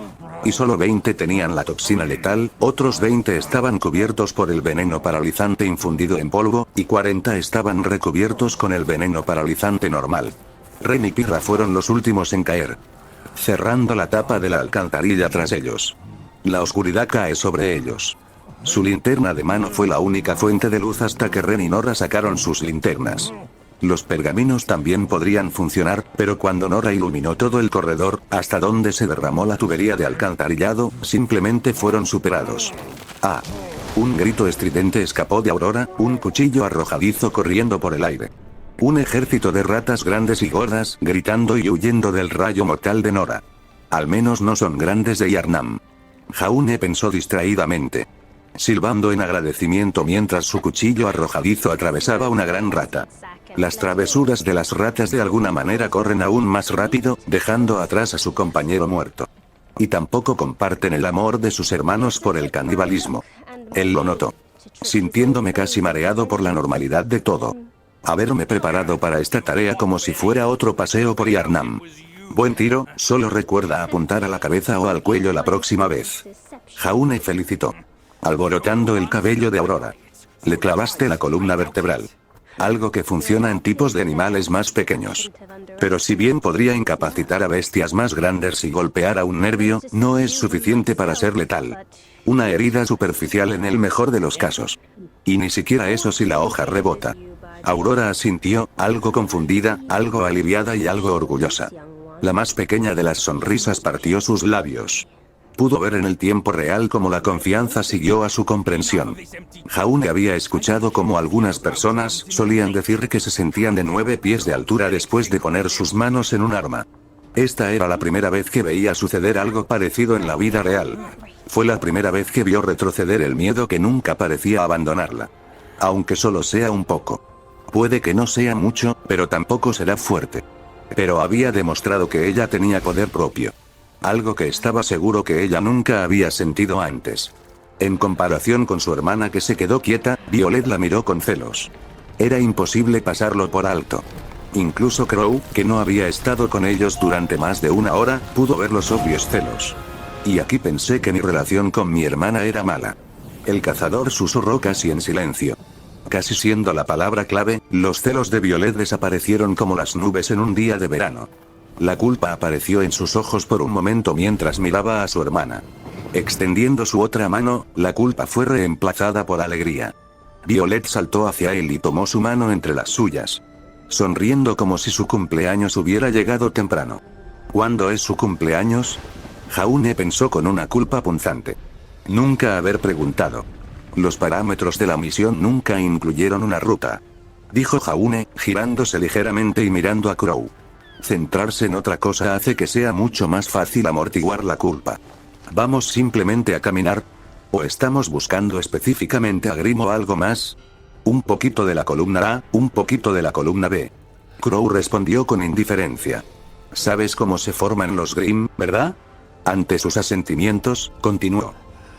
Y solo 20 tenían la toxina letal, otros 20 estaban cubiertos por el veneno paralizante infundido en polvo, y 40 estaban recubiertos con el veneno paralizante normal. Ren y Pirra fueron los últimos en caer, cerrando la tapa de la alcantarilla tras ellos. La oscuridad cae sobre ellos. Su linterna de mano fue la única fuente de luz hasta que Ren y Nora sacaron sus linternas. Los pergaminos también podrían funcionar, pero cuando Nora iluminó todo el corredor, hasta donde se derramó la tubería de alcantarillado, simplemente fueron superados. Un grito estridente escapó de Aurora, un cuchillo arrojadizo corriendo por el aire. Un ejército de ratas grandes y gordas gritando y huyendo del rayo mortal de Nora. Al menos no son grandes de Yharnam. Jaune pensó distraídamente, silbando en agradecimiento mientras su cuchillo arrojadizo atravesaba una gran rata. Las travesuras de las ratas de alguna manera corren aún más rápido, dejando atrás a su compañero muerto. Y tampoco comparten el amor de sus hermanos por el canibalismo. Él lo notó, sintiéndome casi mareado por la normalidad de todo. Haberme preparado para esta tarea como si fuera otro paseo por Yharnam. Buen tiro, solo recuerda apuntar a la cabeza o al cuello la próxima vez. Jaune felicitó, alborotando el cabello de Aurora. Le clavaste la columna vertebral. Algo que funciona en tipos de animales más pequeños. Pero si bien podría incapacitar a bestias más grandes si golpeara un nervio, no es suficiente para ser letal. Una herida superficial en el mejor de los casos. Y ni siquiera eso si la hoja rebota. Aurora asintió, algo confundida, algo aliviada y algo orgullosa. La más pequeña de las sonrisas partió sus labios. Pudo ver en el tiempo real cómo la confianza siguió a su comprensión. Jaune había escuchado cómo algunas personas solían decir que se sentían de 9 pies de altura después de poner sus manos en un arma. Esta era la primera vez que veía suceder algo parecido en la vida real. Fue la primera vez que vio retroceder el miedo que nunca parecía abandonarla. Aunque solo sea un poco. Puede que no sea mucho, pero tampoco será fuerte. Pero había demostrado que ella tenía poder propio. Algo que estaba seguro que ella nunca había sentido antes. En comparación con su hermana que se quedó quieta, Violet la miró con celos. Era imposible pasarlo por alto. Incluso Crow, que no había estado con ellos durante más de una hora, pudo ver los obvios celos. Y aquí pensé que mi relación con mi hermana era mala. El cazador susurró casi en silencio. Casi siendo la palabra clave, los celos de Violet desaparecieron como las nubes en un día de verano. La culpa apareció en sus ojos por un momento mientras miraba a su hermana. Extendiendo su otra mano, la culpa fue reemplazada por alegría. Violet saltó hacia él y tomó su mano entre las suyas, sonriendo como si su cumpleaños hubiera llegado temprano. ¿Cuándo es su cumpleaños? Jaune pensó con una culpa punzante. Nunca haber preguntado. Los parámetros de la misión nunca incluyeron una ruta. Dijo Jaune, girándose ligeramente y mirando a Crow. Centrarse en otra cosa hace que sea mucho más fácil amortiguar la culpa. ¿Vamos simplemente a caminar? ¿O estamos buscando específicamente a Grimm o algo más? Un poquito de la columna A, un poquito de la columna B. Crow respondió con indiferencia. ¿Sabes cómo se forman los Grimm, verdad? Ante sus asentimientos, continuó.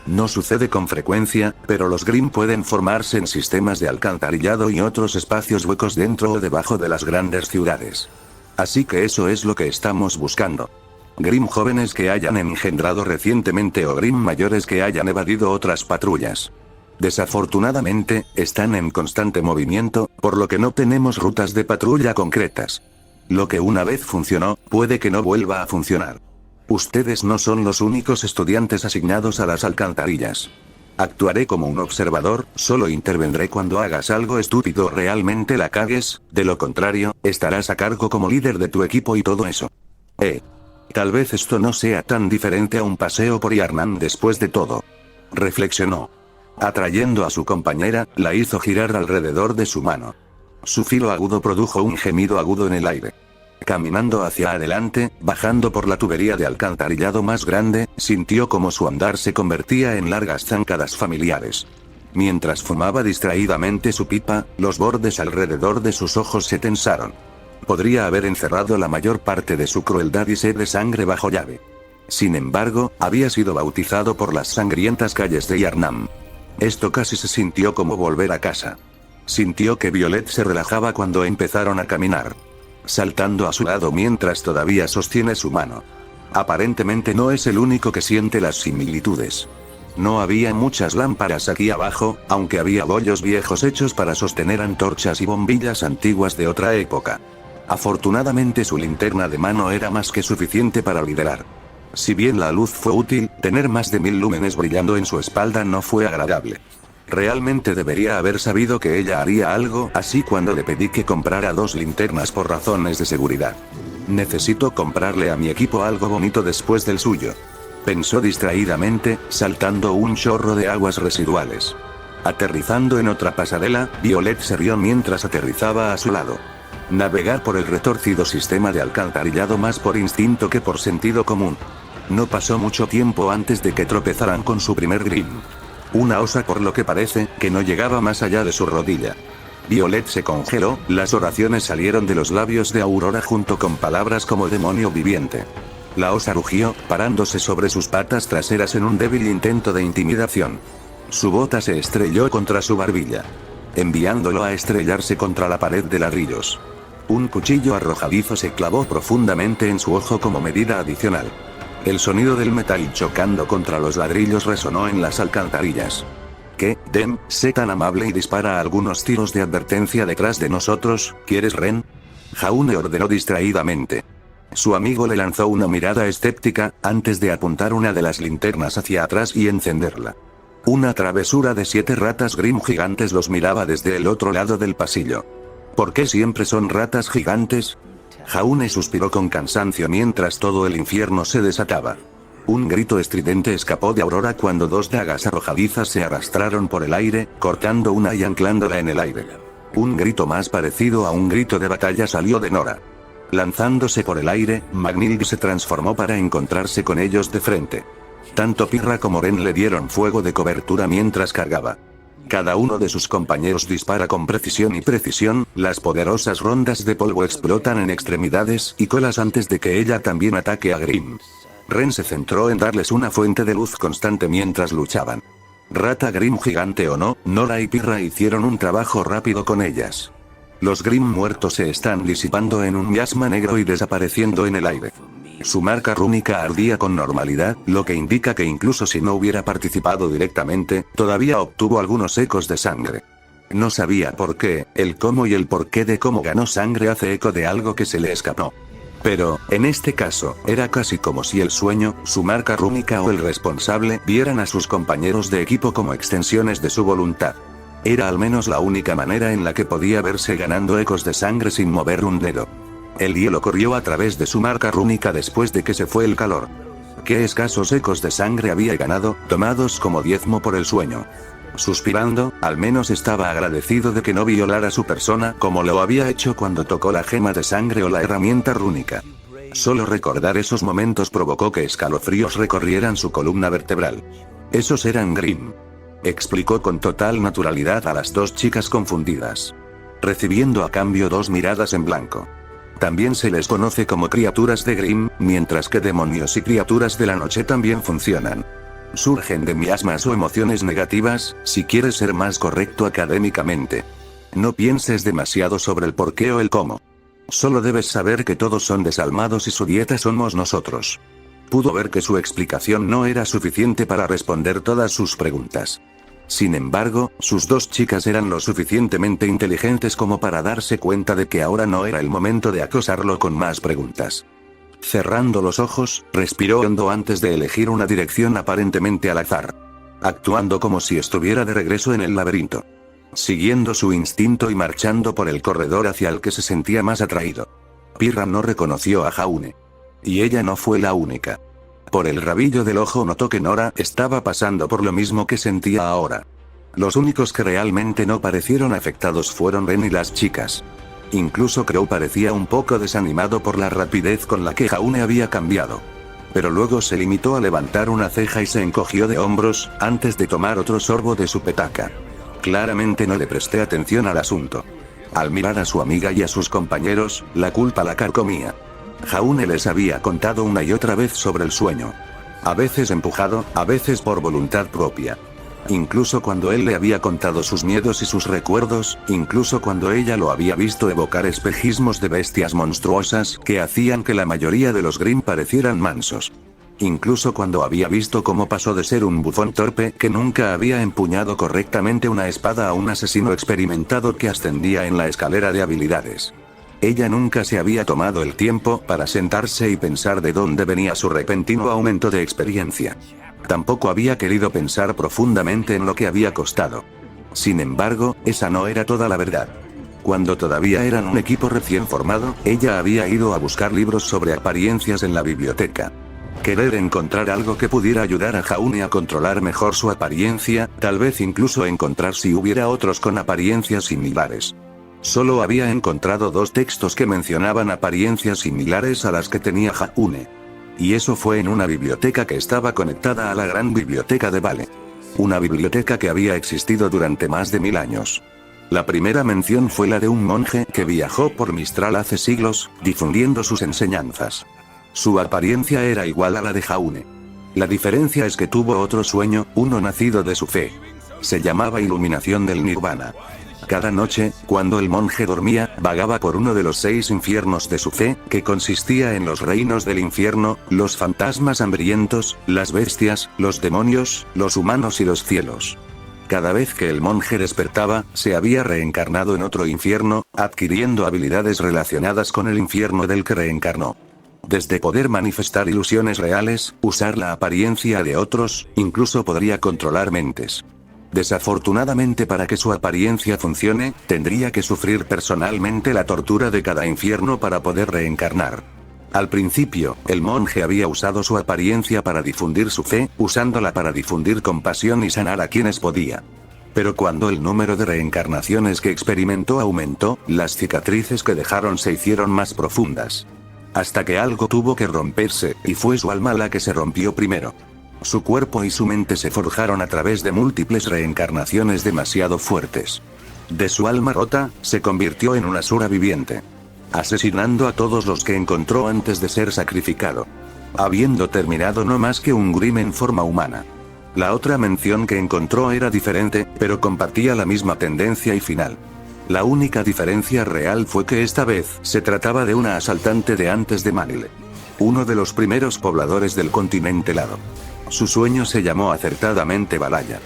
No sucede con frecuencia, pero los Grimm pueden formarse en sistemas de alcantarillado y otros espacios huecos dentro o debajo de las grandes ciudades. Así que eso es lo que estamos buscando. Grimm jóvenes que hayan engendrado recientemente o Grimm mayores que hayan evadido otras patrullas. Desafortunadamente, están en constante movimiento, por lo que no tenemos rutas de patrulla concretas. Lo que una vez funcionó, puede que no vuelva a funcionar. Ustedes no son los únicos estudiantes asignados a las alcantarillas. Actuaré como un observador, solo intervendré cuando hagas algo estúpido o realmente la cagues, de lo contrario, estarás a cargo como líder de tu equipo y todo eso. Tal vez esto no sea tan diferente a un paseo por Yharnam después de todo. Reflexionó. Atrayendo a su compañera, la hizo girar alrededor de su mano. Su filo agudo produjo un gemido agudo en el aire. Caminando hacia adelante, bajando por la tubería de alcantarillado más grande, sintió como su andar se convertía en largas zancadas familiares. Mientras fumaba distraídamente su pipa, los bordes alrededor de sus ojos se tensaron. Podría haber encerrado la mayor parte de su crueldad y sed de sangre bajo llave. Sin embargo, había sido bautizado por las sangrientas calles de Yharnam. Esto casi se sintió como volver a casa. Sintió que Violet se relajaba cuando empezaron a caminar, saltando a su lado mientras todavía sostiene su mano. Aparentemente no es el único que siente las similitudes. No había muchas lámparas aquí abajo, aunque había bollos viejos hechos para sostener antorchas y bombillas antiguas de otra época. Afortunadamente su linterna de mano era más que suficiente para liderar. Si bien la luz fue útil, tener más de 1000 lúmenes brillando en su espalda no fue agradable. Realmente debería haber sabido que ella haría algo así cuando le pedí que comprara 2 linternas por razones de seguridad. Necesito comprarle a mi equipo algo bonito después del suyo. pensó distraídamente, saltando un chorro de aguas residuales. Aterrizando en otra pasarela, Violet se rió mientras aterrizaba a su lado. Navegar por el retorcido sistema de alcantarillado más por instinto que por sentido común. No pasó mucho tiempo antes de que tropezaran con su primer Grimm. Una osa por lo que parece, que no llegaba más allá de su rodilla. Violet se congeló, las oraciones salieron de los labios de Aurora junto con palabras como demonio viviente. La osa rugió, parándose sobre sus patas traseras en un débil intento de intimidación. Su bota se estrelló contra su barbilla, enviándolo a estrellarse contra la pared de ladrillos. Un cuchillo arrojadizo se clavó profundamente en su ojo como medida adicional. El sonido del metal chocando contra los ladrillos resonó en las alcantarillas. ¿Qué, Dem? Sé tan amable y dispara algunos tiros de advertencia detrás de nosotros, ¿quieres Ren? Jaune ordenó distraídamente. Su amigo le lanzó una mirada escéptica, antes de apuntar una de las linternas hacia atrás y encenderla. Una travesura de 7 ratas Grimm gigantes los miraba desde el otro lado del pasillo. ¿Por qué siempre son ratas gigantes? Jaune suspiró con cansancio mientras todo el infierno se desataba. Un grito estridente escapó de Aurora cuando 2 dagas arrojadizas se arrastraron por el aire, cortando una y anclándola en el aire. Un grito más parecido a un grito de batalla salió de Nora. Lanzándose por el aire, Magnhild se transformó para encontrarse con ellos de frente. Tanto Pirra como Ren le dieron fuego de cobertura mientras cargaba. Cada uno de sus compañeros dispara con precisión, las poderosas rondas de polvo explotan en extremidades y colas antes de que ella también ataque a Grimm. Ren se centró en darles una fuente de luz constante mientras luchaban. Rata Grimm gigante o no, Nora y Pirra hicieron un trabajo rápido con ellas. Los Grimm muertos se están disipando en un miasma negro y desapareciendo en el aire. Su marca rúnica ardía con normalidad, lo que indica que incluso si no hubiera participado directamente, todavía obtuvo algunos ecos de sangre. No sabía por qué, el cómo y el porqué de cómo ganó sangre hace eco de algo que se le escapó. Pero, en este caso, era casi como si el sueño, su marca rúnica o el responsable vieran a sus compañeros de equipo como extensiones de su voluntad. Era al menos la única manera en la que podía verse ganando ecos de sangre sin mover un dedo. El hielo corrió a través de su marca rúnica después de que se fue el calor. Qué escasos ecos de sangre había ganado, tomados como diezmo por el sueño. Suspirando, al menos estaba agradecido de que no violara su persona como lo había hecho cuando tocó la gema de sangre o la herramienta rúnica. Solo recordar esos momentos provocó que escalofríos recorrieran su columna vertebral. Esos eran Grimm. Explicó con total naturalidad a las 2 chicas confundidas, recibiendo a cambio 2 miradas en blanco. También se les conoce como criaturas de Grimm, mientras que demonios y criaturas de la noche también funcionan. Surgen de miasmas o emociones negativas, si quieres ser más correcto académicamente. No pienses demasiado sobre el por qué o el cómo. Solo debes saber que todos son desalmados y su dieta somos nosotros. Pudo ver que su explicación no era suficiente para responder todas sus preguntas. Sin embargo, sus 2 chicas eran lo suficientemente inteligentes como para darse cuenta de que ahora no era el momento de acosarlo con más preguntas. Cerrando los ojos, respiró hondo antes de elegir una dirección aparentemente al azar. Actuando como si estuviera de regreso en el laberinto. Siguiendo su instinto y marchando por el corredor hacia el que se sentía más atraído. Pirra no reconoció a Jaune. Y ella no fue la única. Por el rabillo del ojo notó que Nora estaba pasando por lo mismo que sentía ahora. Los únicos que realmente no parecieron afectados fueron Ren y las chicas. Incluso Crow parecía un poco desanimado por la rapidez con la que Jaune había cambiado. Pero luego se limitó a levantar una ceja y se encogió de hombros, antes de tomar otro sorbo de su petaca. Claramente no le presté atención al asunto. Al mirar a su amiga y a sus compañeros, la culpa la carcomía. Jaune les había contado una y otra vez sobre el sueño. A veces empujado, a veces por voluntad propia. Incluso cuando él le había contado sus miedos y sus recuerdos, incluso cuando ella lo había visto evocar espejismos de bestias monstruosas que hacían que la mayoría de los Grimm parecieran mansos. Incluso cuando había visto cómo pasó de ser un bufón torpe que nunca había empuñado correctamente una espada a un asesino experimentado que ascendía en la escalera de habilidades. Ella nunca se había tomado el tiempo para sentarse y pensar de dónde venía su repentino aumento de experiencia. Tampoco había querido pensar profundamente en lo que había costado. Sin embargo, esa no era toda la verdad. Cuando todavía eran un equipo recién formado, ella había ido a buscar libros sobre apariencias en la biblioteca. Querer encontrar algo que pudiera ayudar a Jaune a controlar mejor su apariencia, tal vez incluso encontrar si hubiera otros con apariencias similares. Solo había encontrado 2 textos que mencionaban apariencias similares a las que tenía Jaune. Y eso fue en una biblioteca que estaba conectada a la gran biblioteca de Vale. Una biblioteca que había existido durante más de 1000 años. La primera mención fue la de un monje que viajó por Mistral hace siglos, difundiendo sus enseñanzas. Su apariencia era igual a la de Jaune. La diferencia es que tuvo otro sueño, uno nacido de su fe. Se llamaba Iluminación del Nirvana. Cada noche, cuando el monje dormía, vagaba por uno de los 6 infiernos de su fe, que consistía en los reinos del infierno, los fantasmas hambrientos, las bestias, los demonios, los humanos y los cielos. Cada vez que el monje despertaba, se había reencarnado en otro infierno, adquiriendo habilidades relacionadas con el infierno del que reencarnó. Desde poder manifestar ilusiones reales, usar la apariencia de otros, incluso podría controlar mentes. Desafortunadamente, para que su apariencia funcione, tendría que sufrir personalmente la tortura de cada infierno para poder reencarnar. Al principio, el monje había usado su apariencia para difundir su fe, usándola para difundir compasión y sanar a quienes podía. Pero cuando el número de reencarnaciones que experimentó aumentó, las cicatrices que dejaron se hicieron más profundas. Hasta que algo tuvo que romperse, y fue su alma la que se rompió primero. Su cuerpo y su mente se forjaron a través de múltiples reencarnaciones demasiado fuertes. De su alma rota, se convirtió en una asura viviente, asesinando a todos los que encontró antes de ser sacrificado. Habiendo terminado no más que un Grimm en forma humana. La otra mención que encontró era diferente, pero compartía la misma tendencia y final. La única diferencia real fue que esta vez se trataba de una asaltante de antes de Manile. Uno de los primeros pobladores del continente helado. Su sueño se llamó acertadamente Valhalla.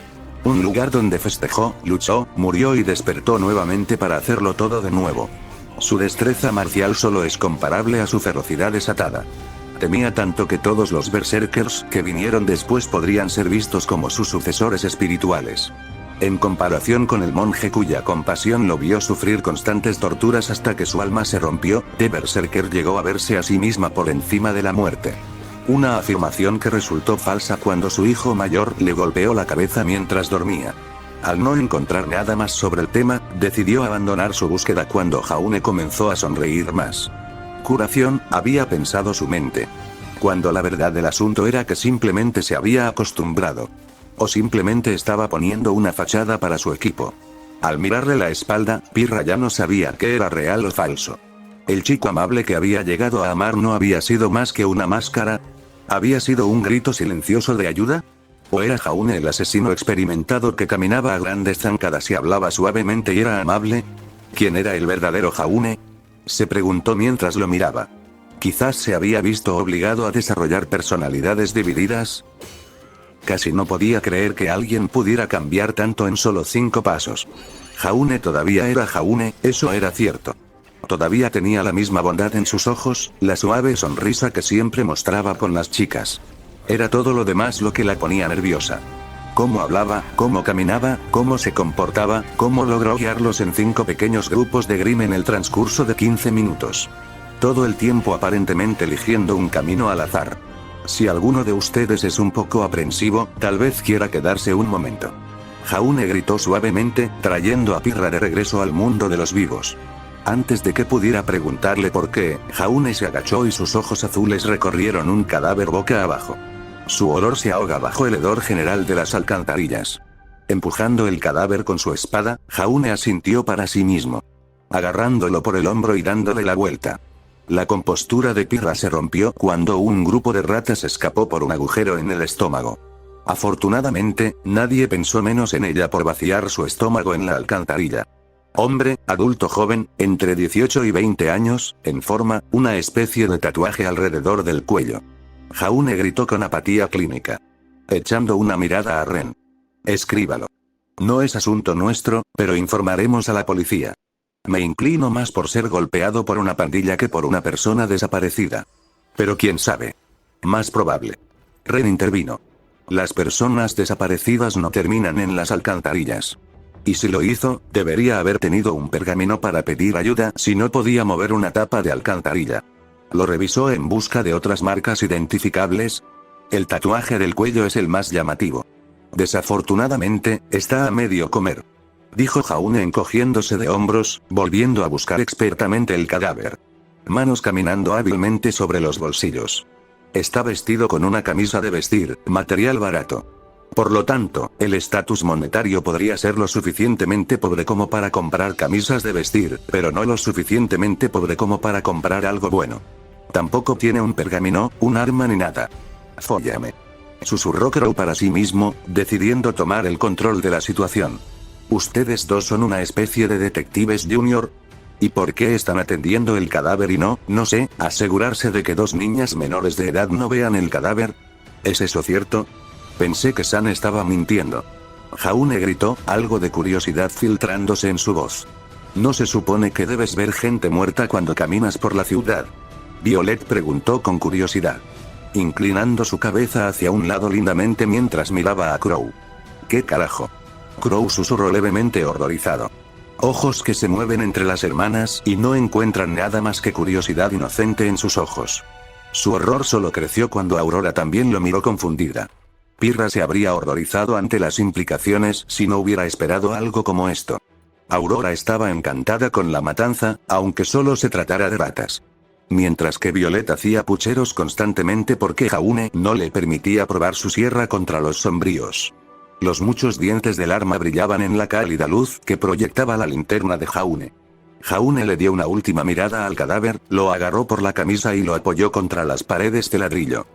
Un lugar donde festejó, luchó, murió y despertó nuevamente para hacerlo todo de nuevo. Su destreza marcial solo es comparable a su ferocidad desatada. Temía tanto que todos los berserkers que vinieron después podrían ser vistos como sus sucesores espirituales. En comparación con el monje cuya compasión lo vio sufrir constantes torturas hasta que su alma se rompió, de berserker llegó a verse a sí misma por encima de la muerte. Una afirmación que resultó falsa cuando su hijo mayor le golpeó la cabeza mientras dormía. Al no encontrar nada más sobre el tema, decidió abandonar su búsqueda cuando Jaune comenzó a sonreír más. Curación, había pensado su mente. Cuando la verdad del asunto era que simplemente se había acostumbrado. O simplemente estaba poniendo una fachada para su equipo. Al mirarle la espalda, Pirra ya no sabía qué era real o falso. El chico amable que había llegado a amar no había sido más que una máscara. ¿Había sido un grito silencioso de ayuda? ¿O era Jaune el asesino experimentado que caminaba a grandes zancadas y hablaba suavemente y era amable? ¿Quién era el verdadero Jaune? Se preguntó mientras lo miraba. Quizás se había visto obligado a desarrollar personalidades divididas. Casi no podía creer que alguien pudiera cambiar tanto en solo 5 pasos. Jaune todavía era Jaune, eso era cierto. Todavía tenía la misma bondad en sus ojos, la suave sonrisa que siempre mostraba con las chicas. Era todo lo demás lo que la ponía nerviosa. Cómo hablaba, cómo caminaba, cómo se comportaba, cómo logró guiarlos en 5 pequeños grupos de Grimm en el transcurso de 15 minutos. Todo el tiempo aparentemente eligiendo un camino al azar. Si alguno de ustedes es un poco aprensivo, tal vez quiera quedarse un momento. Jaune gritó suavemente, trayendo a Pirra de regreso al mundo de los vivos. Antes de que pudiera preguntarle por qué, Jaune se agachó y sus ojos azules recorrieron un cadáver boca abajo. Su olor se ahoga bajo el hedor general de las alcantarillas. Empujando el cadáver con su espada, Jaune asintió para sí mismo. Agarrándolo por el hombro y dándole la vuelta. La compostura de Pirra se rompió cuando un grupo de ratas escapó por un agujero en el estómago. Afortunadamente, nadie pensó menos en ella por vaciar su estómago en la alcantarilla. Hombre, adulto joven, entre 18 y 20 años, en forma, una especie de tatuaje alrededor del cuello. Jaune gritó con apatía clínica. Echando una mirada a Ren. Escríbalo. No es asunto nuestro, pero informaremos a la policía. Me inclino más por ser golpeado por una pandilla que por una persona desaparecida. Pero quién sabe. Más probable. Ren intervino. Las personas desaparecidas no terminan en las alcantarillas. Y si lo hizo, debería haber tenido un pergamino para pedir ayuda si no podía mover una tapa de alcantarilla. Lo revisó en busca de otras marcas identificables. El tatuaje del cuello es el más llamativo. Desafortunadamente, está a medio comer, dijo Jaune encogiéndose de hombros, volviendo a buscar expertamente el cadáver. Manos caminando hábilmente sobre los bolsillos. Está vestido con una camisa de vestir, material barato. Por lo tanto, el estatus monetario podría ser lo suficientemente pobre como para comprar camisas de vestir, pero no lo suficientemente pobre como para comprar algo bueno. Tampoco tiene un pergamino, un arma ni nada. Fóllame, susurró Crow para sí mismo, decidiendo tomar el control de la situación. ¿Ustedes dos son una especie de detectives junior? ¿Y por qué están atendiendo el cadáver y no sé, asegurarse de que dos niñas menores de edad no vean el cadáver? ¿Es eso cierto? Pensé que San estaba mintiendo. Jaune gritó, algo de curiosidad filtrándose en su voz. ¿No se supone que debes ver gente muerta cuando caminas por la ciudad? Violet preguntó con curiosidad, inclinando su cabeza hacia un lado lindamente mientras miraba a Crow. ¿Qué carajo? Crow susurró levemente horrorizado. Ojos que se mueven entre las hermanas y no encuentran nada más que curiosidad inocente en sus ojos. Su horror solo creció cuando Aurora también lo miró confundida. Pirra se habría horrorizado ante las implicaciones si no hubiera esperado algo como esto. Aurora estaba encantada con la matanza, aunque solo se tratara de ratas. Mientras que Violet hacía pucheros constantemente porque Jaune no le permitía probar su sierra contra los sombríos. Los muchos dientes del arma brillaban en la cálida luz que proyectaba la linterna de Jaune. Jaune le dio una última mirada al cadáver, lo agarró por la camisa y lo apoyó contra las paredes de ladrillo.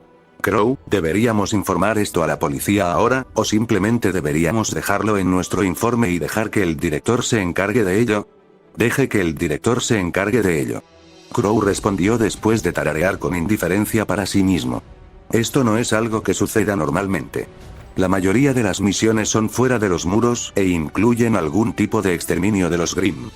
Crow, ¿deberíamos informar esto a la policía ahora, o simplemente deberíamos dejarlo en nuestro informe y dejar que el director se encargue de ello? Deje que el director se encargue de ello. Crow respondió después de tararear con indiferencia para sí mismo. Esto no es algo que suceda normalmente. La mayoría de las misiones son fuera de los muros e incluyen algún tipo de exterminio de los Grimm.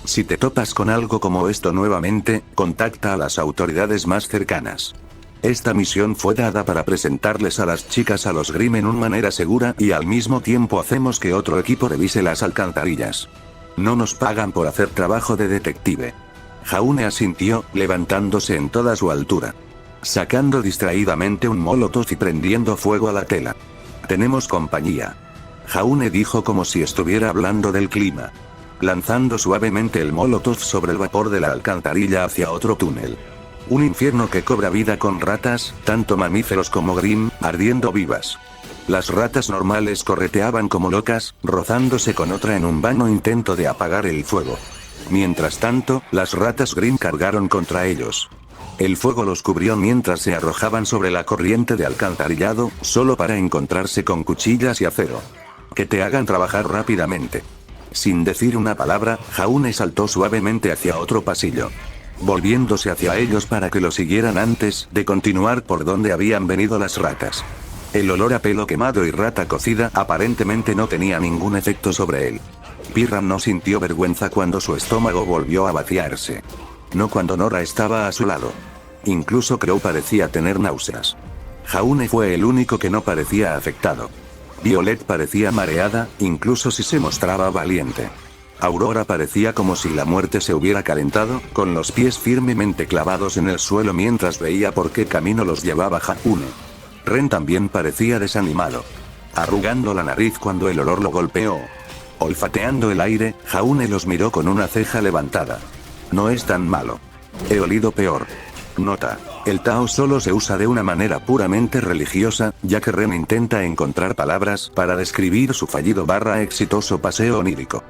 Si te topas con algo como esto nuevamente, contacta a las autoridades más cercanas. Esta misión fue dada para presentarles a las chicas a los Grimm en una manera segura y al mismo tiempo hacemos que otro equipo revise las alcantarillas. No nos pagan por hacer trabajo de detective. Jaune asintió, levantándose en toda su altura, sacando distraídamente un molotov y prendiendo fuego a la tela. Tenemos compañía. Jaune dijo como si estuviera hablando del clima, lanzando suavemente el molotov sobre el vapor de la alcantarilla hacia otro túnel. Un infierno que cobra vida con ratas, tanto mamíferos como Grimm, ardiendo vivas. Las ratas normales correteaban como locas, rozándose con otra en un vano intento de apagar el fuego. Mientras tanto, las ratas Grimm cargaron contra ellos. El fuego los cubrió mientras se arrojaban sobre la corriente de alcantarillado, solo para encontrarse con cuchillas y acero que te hagan trabajar rápidamente. Sin decir una palabra, Jaune saltó suavemente hacia otro pasillo, volviéndose hacia ellos para que lo siguieran antes de continuar por donde habían venido las ratas. El olor a pelo quemado y rata cocida aparentemente no tenía ningún efecto sobre él. Pirra no sintió vergüenza cuando su estómago volvió a vaciarse. No cuando Nora estaba a su lado. Incluso Crow parecía tener náuseas. Jaune fue el único que no parecía afectado. Violet parecía mareada, incluso si se mostraba valiente. Aurora parecía como si la muerte se hubiera calentado, con los pies firmemente clavados en el suelo mientras veía por qué camino los llevaba Jaune. Ren también parecía desanimado, arrugando la nariz cuando el olor lo golpeó. Olfateando el aire, Jaune los miró con una ceja levantada. No es tan malo. He olido peor. Nota: el Tao solo se usa de una manera puramente religiosa, ya que Ren intenta encontrar palabras para describir su fallido / exitoso paseo onírico.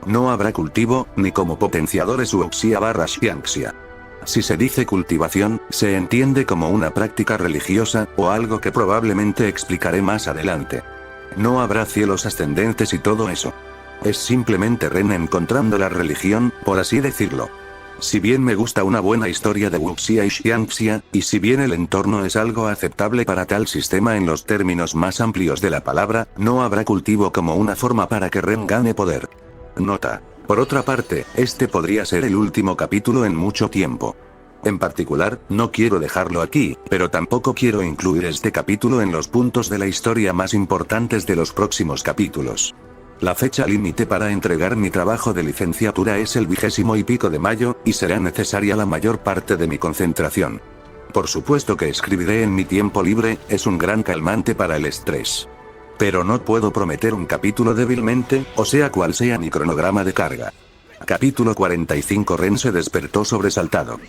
No habrá cultivo, ni como potenciadores u oxia / xianxia. Si se dice cultivación, se entiende como una práctica religiosa, o algo que probablemente explicaré más adelante. No habrá cielos ascendentes y todo eso. Es simplemente Ren encontrando la religión, por así decirlo. Si bien me gusta una buena historia de wuxia y xianxia, y si bien el entorno es algo aceptable para tal sistema en los términos más amplios de la palabra, no habrá cultivo como una forma para que Ren gane poder. Nota: por otra parte, este podría ser el último capítulo en mucho tiempo. En particular, no quiero dejarlo aquí, pero tampoco quiero incluir este capítulo en los puntos de la historia más importantes de los próximos capítulos. La fecha límite para entregar mi trabajo de licenciatura es el 20 y pico de mayo, y será necesaria la mayor parte de mi concentración. Por supuesto que escribiré en mi tiempo libre, es un gran calmante para el estrés. Pero no puedo prometer un capítulo débilmente, o sea cual sea mi cronograma de carga. Capítulo 45. Ren se despertó sobresaltado.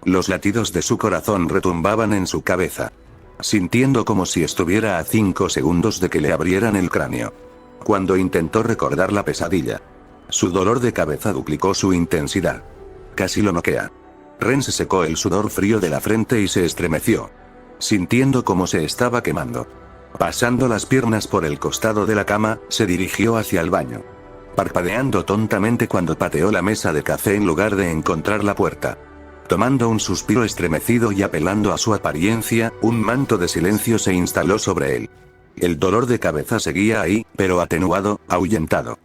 Los latidos de su corazón retumbaban en su cabeza, sintiendo como si estuviera a 5 segundos de que le abrieran el cráneo. Cuando intentó recordar la pesadilla, su dolor de cabeza duplicó su intensidad. Casi lo noquea. Ren se secó el sudor frío de la frente y se estremeció, sintiendo como se estaba quemando. Pasando las piernas por el costado de la cama, se dirigió hacia el baño, parpadeando tontamente cuando pateó la mesa de café en lugar de encontrar la puerta. Tomando un suspiro estremecido y apelando a su apariencia, un manto de silencio se instaló sobre él. El dolor de cabeza seguía ahí, pero atenuado, ahuyentado.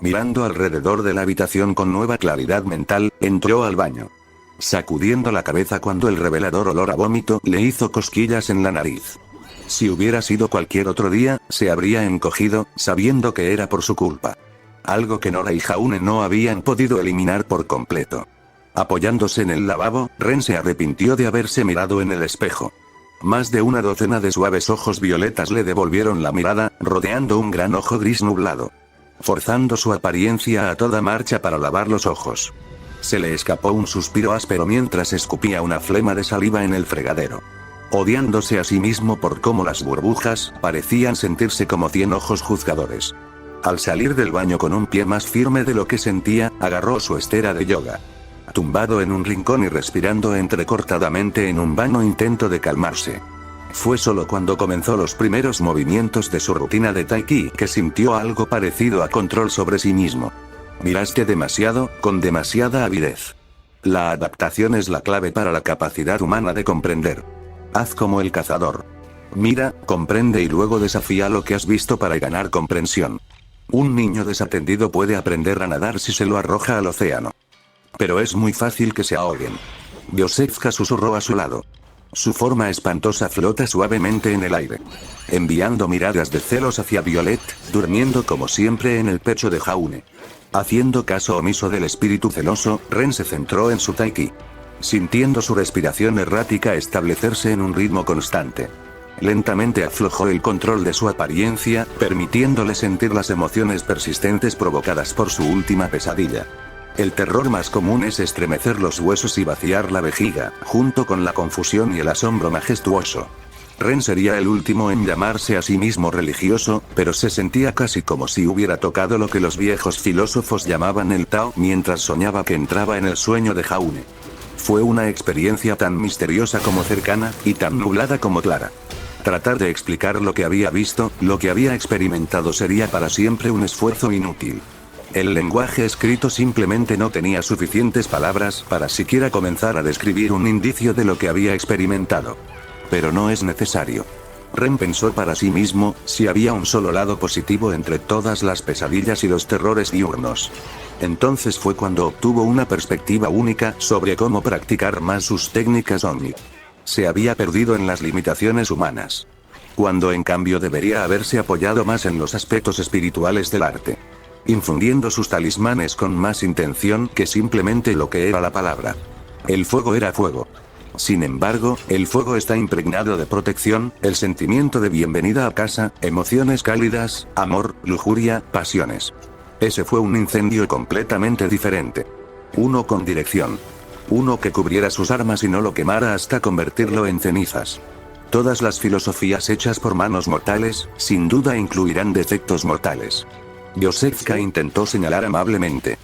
Mirando alrededor de la habitación con nueva claridad mental, entró al baño, sacudiendo la cabeza cuando el revelador olor a vómito le hizo cosquillas en la nariz. Si hubiera sido cualquier otro día, se habría encogido, sabiendo que era por su culpa. Algo que Nora y Jaune no habían podido eliminar por completo. Apoyándose en el lavabo, Ren se arrepintió de haberse mirado en el espejo. Más de una docena de suaves ojos violetas le devolvieron la mirada, rodeando un gran ojo gris nublado, forzando su apariencia a toda marcha para lavar los ojos. Se le escapó un suspiro áspero mientras escupía una flema de saliva en el fregadero, odiándose a sí mismo por cómo las burbujas parecían sentirse como 100 ojos juzgadores. Al salir del baño con un pie más firme de lo que sentía, agarró su estera de yoga, tumbado en un rincón y respirando entrecortadamente en un vano intento de calmarse. Fue solo cuando comenzó los primeros movimientos de su rutina de Tai Chi que sintió algo parecido a control sobre sí mismo. Miraste demasiado, con demasiada avidez. La adaptación es la clave para la capacidad humana de comprender. Haz como el cazador. Mira, comprende y luego desafía lo que has visto para ganar comprensión. Un niño desatendido puede aprender a nadar si se lo arroja al océano, pero es muy fácil que se ahoguen. Yosefka susurró a su lado. Su forma espantosa flota suavemente en el aire, enviando miradas de celos hacia Violet, durmiendo como siempre en el pecho de Jaune. Haciendo caso omiso del espíritu celoso, Ren se centró en su Tai Chi, sintiendo su respiración errática establecerse en un ritmo constante. Lentamente aflojó el control de su apariencia, permitiéndole sentir las emociones persistentes provocadas por su última pesadilla. El terror más común es estremecer los huesos y vaciar la vejiga, junto con la confusión y el asombro majestuoso. Ren sería el último en llamarse a sí mismo religioso, pero se sentía casi como si hubiera tocado lo que los viejos filósofos llamaban el Tao mientras soñaba que entraba en el sueño de Jaune. Fue una experiencia tan misteriosa como cercana, y tan nublada como clara. Tratar de explicar lo que había visto, lo que había experimentado sería para siempre un esfuerzo inútil. El lenguaje escrito simplemente no tenía suficientes palabras para siquiera comenzar a describir un indicio de lo que había experimentado. Pero no es necesario. Ren pensó para sí mismo, si había un solo lado positivo entre todas las pesadillas y los terrores diurnos. Entonces fue cuando obtuvo una perspectiva única sobre cómo practicar más sus técnicas Omni. Se había perdido en las limitaciones humanas, cuando en cambio debería haberse apoyado más en los aspectos espirituales del arte, infundiendo sus talismanes con más intención que simplemente lo que era la palabra. El fuego era fuego. Sin embargo, el fuego está impregnado de protección, el sentimiento de bienvenida a casa, emociones cálidas, amor, lujuria, pasiones. Ese fue un incendio completamente diferente. Uno con dirección. Uno que cubriera sus armas y no lo quemara hasta convertirlo en cenizas. Todas las filosofías hechas por manos mortales, sin duda incluirán defectos mortales. Yosefka intentó señalar amablemente.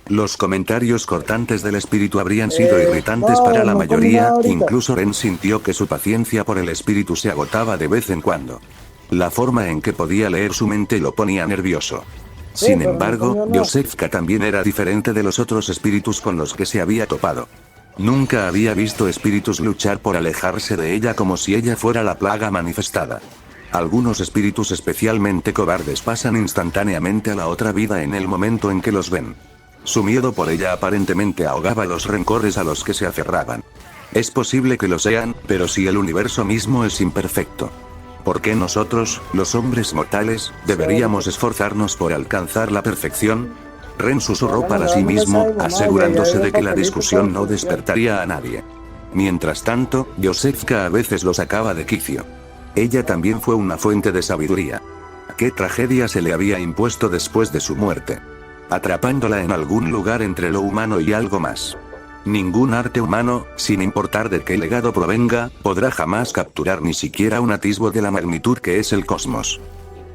Los comentarios cortantes del espíritu habrían sido irritantes para la mayoría, incluso Ren sintió que su paciencia por el espíritu se agotaba de vez en cuando. La forma en que podía leer su mente lo ponía nervioso. Sin embargo, Yosefka también era diferente de los otros espíritus con los que se había topado. Nunca había visto espíritus luchar por alejarse de ella como si ella fuera la plaga manifestada. Algunos espíritus especialmente cobardes pasan instantáneamente a la otra vida en el momento en que los ven. Su miedo por ella aparentemente ahogaba los rencores a los que se aferraban. Es posible que lo sean, pero si el universo mismo es imperfecto. ¿Por qué nosotros, los hombres mortales, deberíamos esforzarnos por alcanzar la perfección? Ren susurró para sí mismo, asegurándose de que la discusión no despertaría a nadie. Mientras tanto, Josephka a veces lo sacaba de quicio. Ella también fue una fuente de sabiduría. ¿Qué tragedia se le había impuesto después de su muerte? Atrapándola en algún lugar entre lo humano y algo más. Ningún arte humano, sin importar de qué legado provenga, podrá jamás capturar ni siquiera un atisbo de la magnitud que es el cosmos.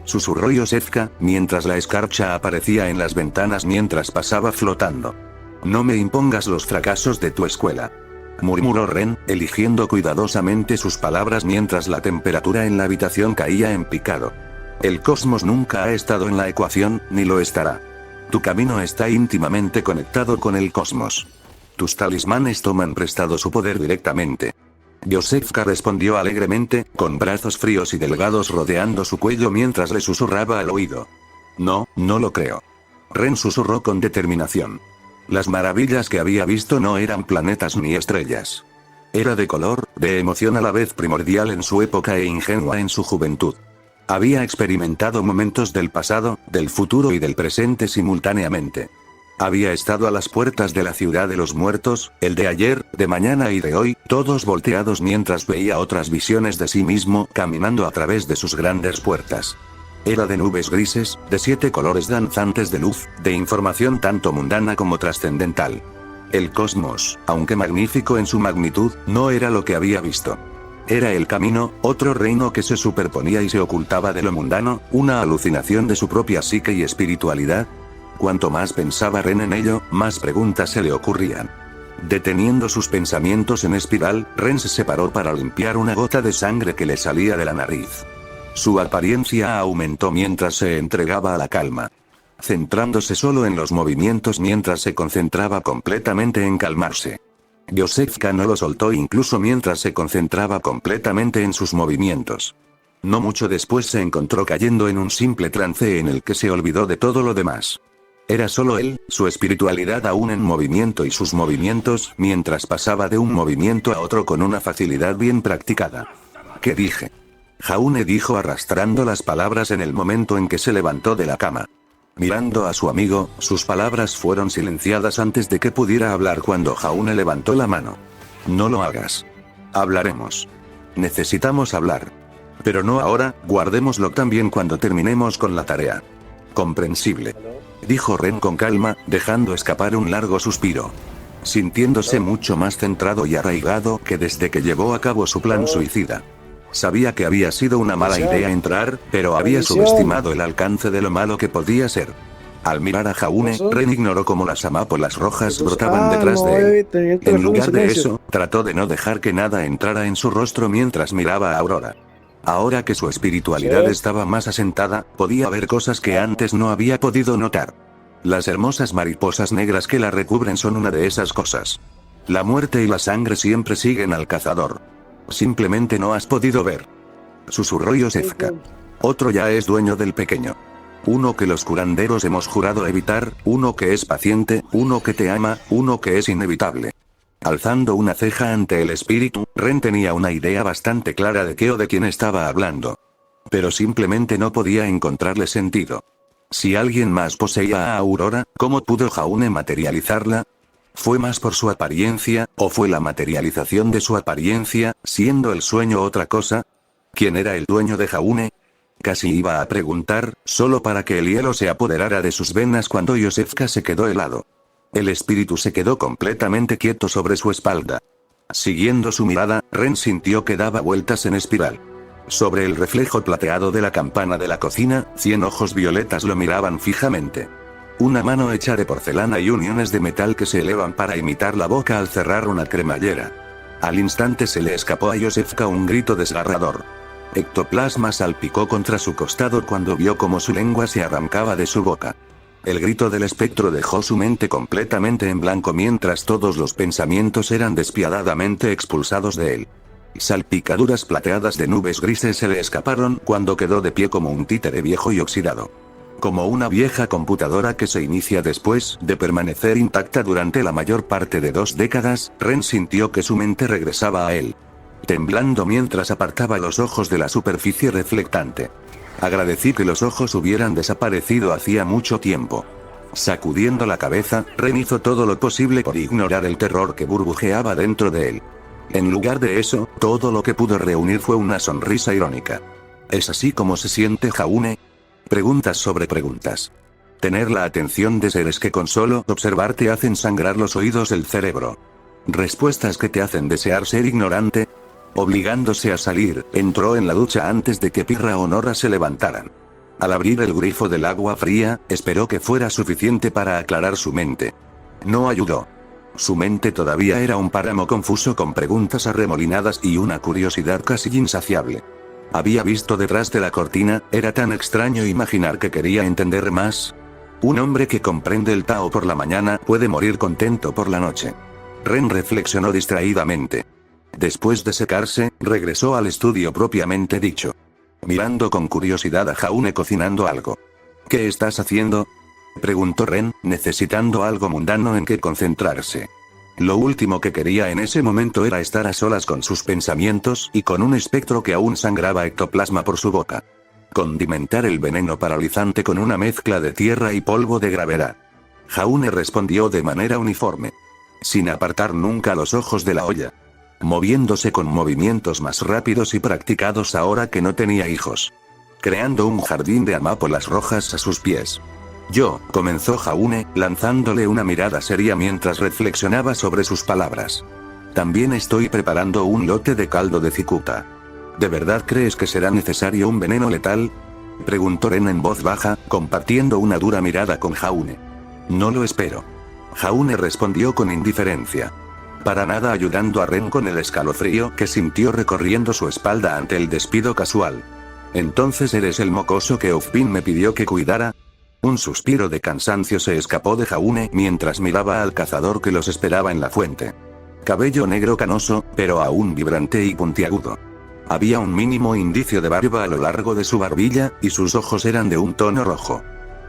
Susurró Josephka, mientras la escarcha aparecía en las ventanas mientras pasaba flotando. No me impongas los fracasos de tu escuela. Murmuró Ren, eligiendo cuidadosamente sus palabras mientras la temperatura en la habitación caía en picado. El cosmos nunca ha estado en la ecuación, ni lo estará. Tu camino está íntimamente conectado con el cosmos. Tus talismanes toman prestado su poder directamente. Josephka respondió alegremente, con brazos fríos y delgados rodeando su cuello mientras le susurraba al oído. No, no lo creo. Ren susurró con determinación. Las maravillas que había visto no eran planetas ni estrellas. Era de color, de emoción a la vez primordial en su época e ingenua en su juventud. Había experimentado momentos del pasado, del futuro y del presente simultáneamente. Había estado a las puertas de la ciudad de los muertos, el de ayer, de mañana y de hoy, todos volteados mientras veía otras visiones de sí mismo caminando a través de sus grandes puertas. Era de nubes grises, de 7 colores danzantes de luz, de información tanto mundana como trascendental. El cosmos, aunque magnífico en su magnitud, no era lo que había visto. Era el camino, otro reino que se superponía y se ocultaba de lo mundano, una alucinación de su propia psique y espiritualidad. Cuanto más pensaba Ren en ello, más preguntas se le ocurrían. Deteniendo sus pensamientos en espiral, Ren se separó para limpiar una gota de sangre que le salía de la nariz. Su apariencia aumentó mientras se entregaba a la calma. Centrándose solo en los movimientos mientras se concentraba completamente en calmarse. Josephka no lo soltó incluso mientras se concentraba completamente en sus movimientos. No mucho después se encontró cayendo en un simple trance en el que se olvidó de todo lo demás. Era solo él, su espiritualidad aún en movimiento y sus movimientos, mientras pasaba de un movimiento a otro con una facilidad bien practicada. ¿Qué dije? Jaune dijo arrastrando las palabras en el momento en que se levantó de la cama. Mirando a su amigo, sus palabras fueron silenciadas antes de que pudiera hablar cuando Jaune levantó la mano. No lo hagas. Hablaremos. Necesitamos hablar. Pero no ahora, guardémoslo también cuando terminemos con la tarea. Comprensible. Dijo Ren con calma, dejando escapar un largo suspiro. Sintiéndose mucho más centrado y arraigado que desde que llevó a cabo su plan suicida. Sabía que había sido una mala idea entrar, pero había subestimado el alcance de lo malo que podía ser. Al mirar a Jaune, Ren ignoró cómo las amápolas rojas brotaban detrás de él. En lugar de eso, trató de no dejar que nada entrara en su rostro mientras miraba a Aurora. Ahora que su espiritualidad estaba más asentada, podía ver cosas que antes no había podido notar. Las hermosas mariposas negras que la recubren son una de esas cosas. La muerte y la sangre siempre siguen al cazador. Simplemente no has podido ver. Susurró Josephka. Otro ya es dueño del pequeño. Uno que los curanderos hemos jurado evitar, uno que es paciente, uno que te ama, uno que es inevitable. Alzando una ceja ante el espíritu, Ren tenía una idea bastante clara de qué o de quién estaba hablando. Pero simplemente no podía encontrarle sentido. Si alguien más poseía a Aurora, ¿cómo pudo Jaune materializarla? ¿Fue más por su apariencia, o fue la materialización de su apariencia, siendo el sueño otra cosa? ¿Quién era el dueño de Jaune? Casi iba a preguntar, solo para que el hielo se apoderara de sus venas cuando Josephka se quedó helado. El espíritu se quedó completamente quieto sobre su espalda. Siguiendo su mirada, Ren sintió que daba vueltas en espiral. Sobre el reflejo plateado de la campana de la cocina, 100 ojos violetas lo miraban fijamente. Una mano hecha de porcelana y uniones de metal que se elevan para imitar la boca al cerrar una cremallera. Al instante se le escapó a Josephka un grito desgarrador. Ectoplasma salpicó contra su costado cuando vio cómo su lengua se arrancaba de su boca. El grito del espectro dejó su mente completamente en blanco mientras todos los pensamientos eran despiadadamente expulsados de él. Salpicaduras plateadas de nubes grises se le escaparon cuando quedó de pie como un títere viejo y oxidado. Como una vieja computadora que se inicia después de permanecer intacta durante la mayor parte de 2 décadas, Ren sintió que su mente regresaba a él. temblando mientras apartaba los ojos de la superficie reflectante. Agradecí que los ojos hubieran desaparecido hacía mucho tiempo. Sacudiendo la cabeza, Ren hizo todo lo posible por ignorar el terror que burbujeaba dentro de él. En lugar de eso, todo lo que pudo reunir fue una sonrisa irónica. ¿Es así como se siente Jaune? Preguntas sobre preguntas. Tener la atención de seres que con solo observarte hacen sangrar los oídos del cerebro. Respuestas que te hacen desear ser ignorante. Obligándose a salir, entró en la ducha antes de que Pirra o Nora se levantaran. Al abrir el grifo del agua fría, esperó que fuera suficiente para aclarar su mente. No ayudó. Su mente todavía era un páramo confuso con preguntas arremolinadas y una curiosidad casi insaciable. Había visto detrás de la cortina, era tan extraño imaginar que quería entender más. Un hombre que comprende el Tao por la mañana puede morir contento por la noche. Ren reflexionó distraídamente. Después de secarse, regresó al estudio propiamente dicho. Mirando con curiosidad a Jaune cocinando algo. ¿Qué estás haciendo?, preguntó Ren, necesitando algo mundano en que concentrarse. Lo último que quería en ese momento era estar a solas con sus pensamientos y con un espectro que aún sangraba ectoplasma por su boca. Condimentar el veneno paralizante con una mezcla de tierra y polvo de gravedad. Jaune respondió de manera uniforme. Sin apartar nunca los ojos de la olla. Moviéndose con movimientos más rápidos y practicados ahora que no tenía hijos. Creando un jardín de amapolas rojas a sus pies. Comenzó Jaune, lanzándole una mirada seria mientras reflexionaba sobre sus palabras. También estoy preparando un lote de caldo de cicuta. ¿De verdad crees que será necesario un veneno letal?, preguntó Ren en voz baja, compartiendo una dura mirada con Jaune. No lo espero. Jaune respondió con indiferencia. Para nada ayudando a Ren con el escalofrío que sintió recorriendo su espalda ante el despido casual. ¿Entonces eres el mocoso que Ufpin me pidió que cuidara? Un suspiro de cansancio se escapó de Jaune mientras miraba al cazador que los esperaba en la fuente. Cabello negro canoso, pero aún vibrante y puntiagudo. Había un mínimo indicio de barba a lo largo de su barbilla, y sus ojos eran de un tono rojo.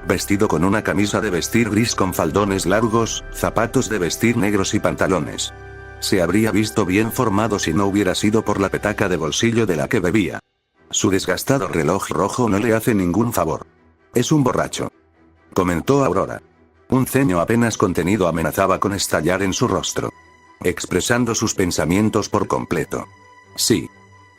Vestido con una camisa de vestir gris con faldones largos, zapatos de vestir negros y pantalones. Se habría visto bien formado si no hubiera sido por la petaca de bolsillo de la que bebía. Su desgastado reloj rojo no le hace ningún favor. Es un borracho, comentó Aurora. Un ceño apenas contenido amenazaba con estallar en su rostro, expresando sus pensamientos por completo. Sí.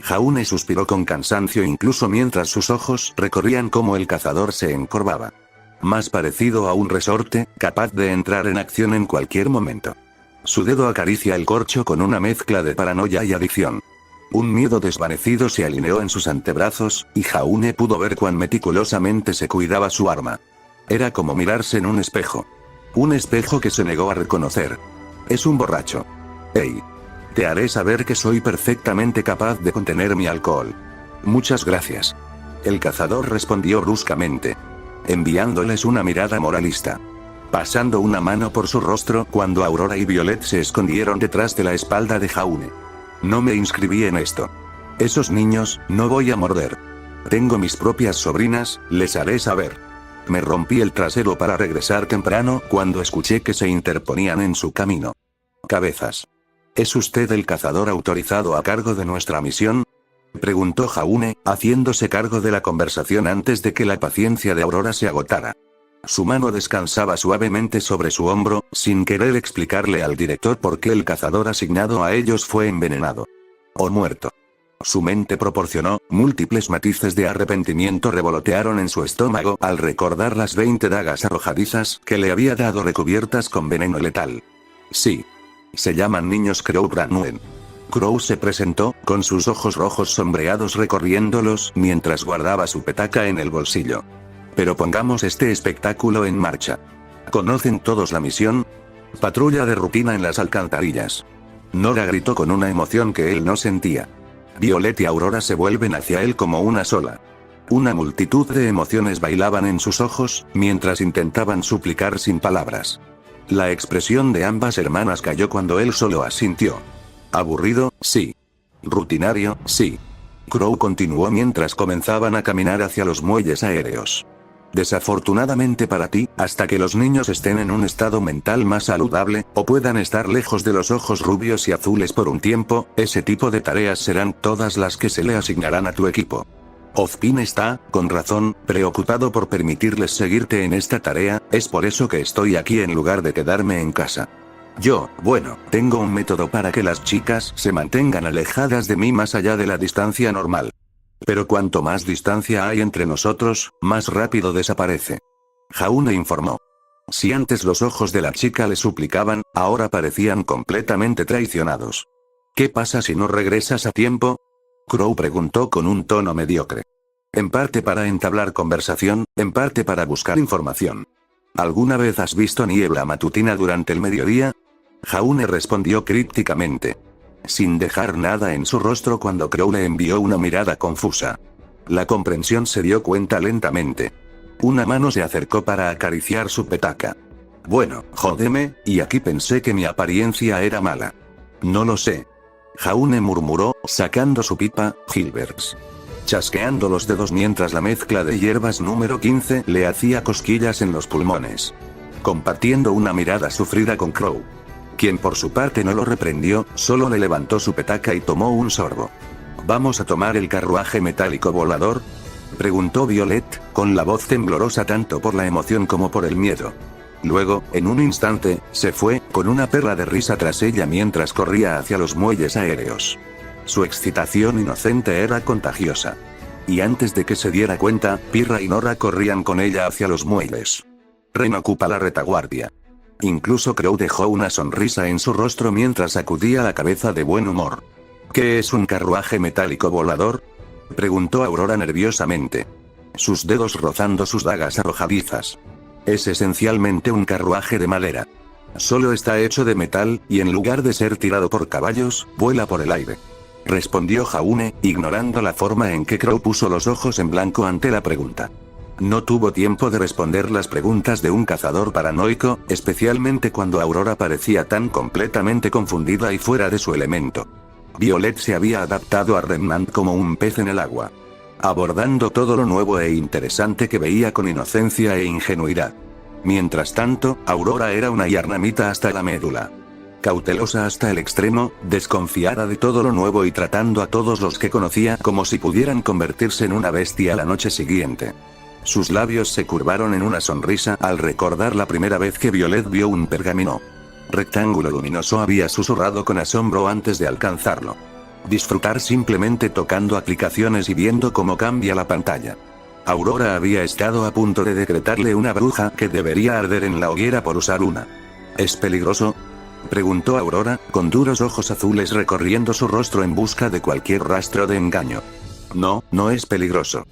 Jaune suspiró con cansancio incluso mientras sus ojos recorrían cómo el cazador se encorvaba. Más parecido a un resorte, capaz de entrar en acción en cualquier momento. Su dedo acaricia el corcho con una mezcla de paranoia y adicción. Un miedo desvanecido se alineó en sus antebrazos, y Jaune pudo ver cuán meticulosamente se cuidaba su arma. Era como mirarse en un espejo. Un espejo que se negó a reconocer. Es un borracho. Hey. Te haré saber que soy perfectamente capaz de contener mi alcohol. Muchas gracias. El cazador respondió bruscamente, enviándoles una mirada moralista. Pasando una mano por su rostro cuando Aurora y Violet se escondieron detrás de la espalda de Jaune. No me inscribí en esto. Esos niños, no voy a morder. Tengo mis propias sobrinas, les haré saber. Me rompí el trasero para regresar temprano cuando escuché que se interponían en su camino. Cabezas. ¿Es usted el cazador autorizado a cargo de nuestra misión?, preguntó Jaune, haciéndose cargo de la conversación antes de que la paciencia de Aurora se agotara. Su mano descansaba suavemente sobre su hombro, sin querer explicarle al director por qué el cazador asignado a ellos fue envenenado. O muerto. Su mente proporcionó, múltiples matices de arrepentimiento revolotearon en su estómago al recordar las 20 dagas arrojadizas que le había dado recubiertas con veneno letal. Sí. Se llaman niños Crow Branwen. Crow se presentó, con sus ojos rojos sombreados recorriéndolos mientras guardaba su petaca en el bolsillo. Pero pongamos este espectáculo en marcha. ¿Conocen todos la misión? Patrulla de rutina en las alcantarillas. Nora gritó con una emoción que él no sentía. Violet y Aurora se vuelven hacia él como una sola. Una multitud de emociones bailaban en sus ojos, mientras intentaban suplicar sin palabras. La expresión de ambas hermanas cayó cuando él solo asintió. Aburrido, sí. Rutinario, sí. Crow continuó mientras comenzaban a caminar hacia los muelles aéreos. Desafortunadamente para ti, hasta que los niños estén en un estado mental más saludable, o puedan estar lejos de los ojos rubios y azules por un tiempo, ese tipo de tareas serán todas las que se le asignarán a tu equipo. Ozpin está, con razón, preocupado por permitirles seguirte en esta tarea, es por eso que estoy aquí en lugar de quedarme en casa. Bueno, tengo un método para que las chicas se mantengan alejadas de mí más allá de la distancia normal. Pero cuanto más distancia hay entre nosotros, más rápido desaparece. Jaune informó. Si antes los ojos de la chica le suplicaban, ahora parecían completamente traicionados. ¿Qué pasa si no regresas a tiempo? Crow preguntó con un tono mediocre. En parte para entablar conversación, en parte para buscar información. ¿Alguna vez has visto niebla matutina durante el mediodía? Jaune respondió crípticamente, sin dejar nada en su rostro cuando Crow le envió una mirada confusa. La comprensión se dio cuenta lentamente. Una mano se acercó para acariciar su petaca. Bueno, jódeme, y aquí pensé que mi apariencia era mala. No lo sé. Jaune murmuró, sacando su pipa, Gilberts. Chasqueando los dedos mientras la mezcla de hierbas número 15 le hacía cosquillas en los pulmones. Compartiendo una mirada sufrida con Crow, quien por su parte no lo reprendió, solo le levantó su petaca y tomó un sorbo. ¿Vamos a tomar el carruaje metálico volador?, preguntó Violet, con la voz temblorosa tanto por la emoción como por el miedo. Luego, en un instante, se fue, con una perla de risa tras ella mientras corría hacia los muelles aéreos. Su excitación inocente era contagiosa. Y antes de que se diera cuenta, Pirra y Nora corrían con ella hacia los muelles. Ren ocupa la retaguardia. Incluso Crow dejó una sonrisa en su rostro mientras sacudía la cabeza de buen humor. ¿Qué es un carruaje metálico volador?, preguntó Aurora nerviosamente, sus dedos rozando sus dagas arrojadizas. Es esencialmente un carruaje de madera. Solo está hecho de metal, y en lugar de ser tirado por caballos, vuela por el aire, respondió Jaune, ignorando la forma en que Crow puso los ojos en blanco ante la pregunta. No tuvo tiempo de responder las preguntas de un cazador paranoico, especialmente cuando Aurora parecía tan completamente confundida y fuera de su elemento. Violet se había adaptado a Remnant como un pez en el agua, abordando todo lo nuevo e interesante que veía con inocencia e ingenuidad. Mientras tanto, Aurora era una yarnamita hasta la médula. Cautelosa hasta el extremo, desconfiada de todo lo nuevo y tratando a todos los que conocía como si pudieran convertirse en una bestia la noche siguiente. Sus labios se curvaron en una sonrisa al recordar la primera vez que Violet vio un pergamino. Rectángulo luminoso, había susurrado con asombro antes de alcanzarlo. Disfrutar simplemente tocando aplicaciones y viendo cómo cambia la pantalla. Aurora había estado a punto de decretarle una bruja que debería arder en la hoguera por usar una. ¿Es peligroso?, preguntó Aurora, con duros ojos azules recorriendo su rostro en busca de cualquier rastro de engaño. No, no es peligroso.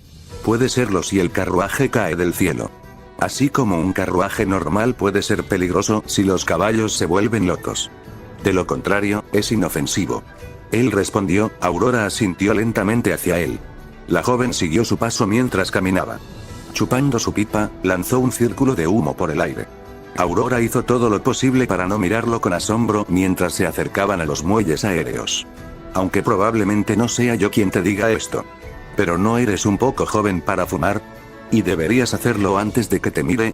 Puede serlo si el carruaje cae del cielo. Así como un carruaje normal puede ser peligroso si los caballos se vuelven locos. De lo contrario, es inofensivo. Él respondió. Aurora asintió lentamente hacia él. La joven siguió su paso mientras caminaba. Chupando su pipa, lanzó un círculo de humo por el aire. Aurora hizo todo lo posible para no mirarlo con asombro mientras se acercaban a los muelles aéreos. Aunque probablemente no sea yo quien te diga esto. ¿Pero no eres un poco joven para fumar? ¿Y deberías hacerlo antes de que te mire?,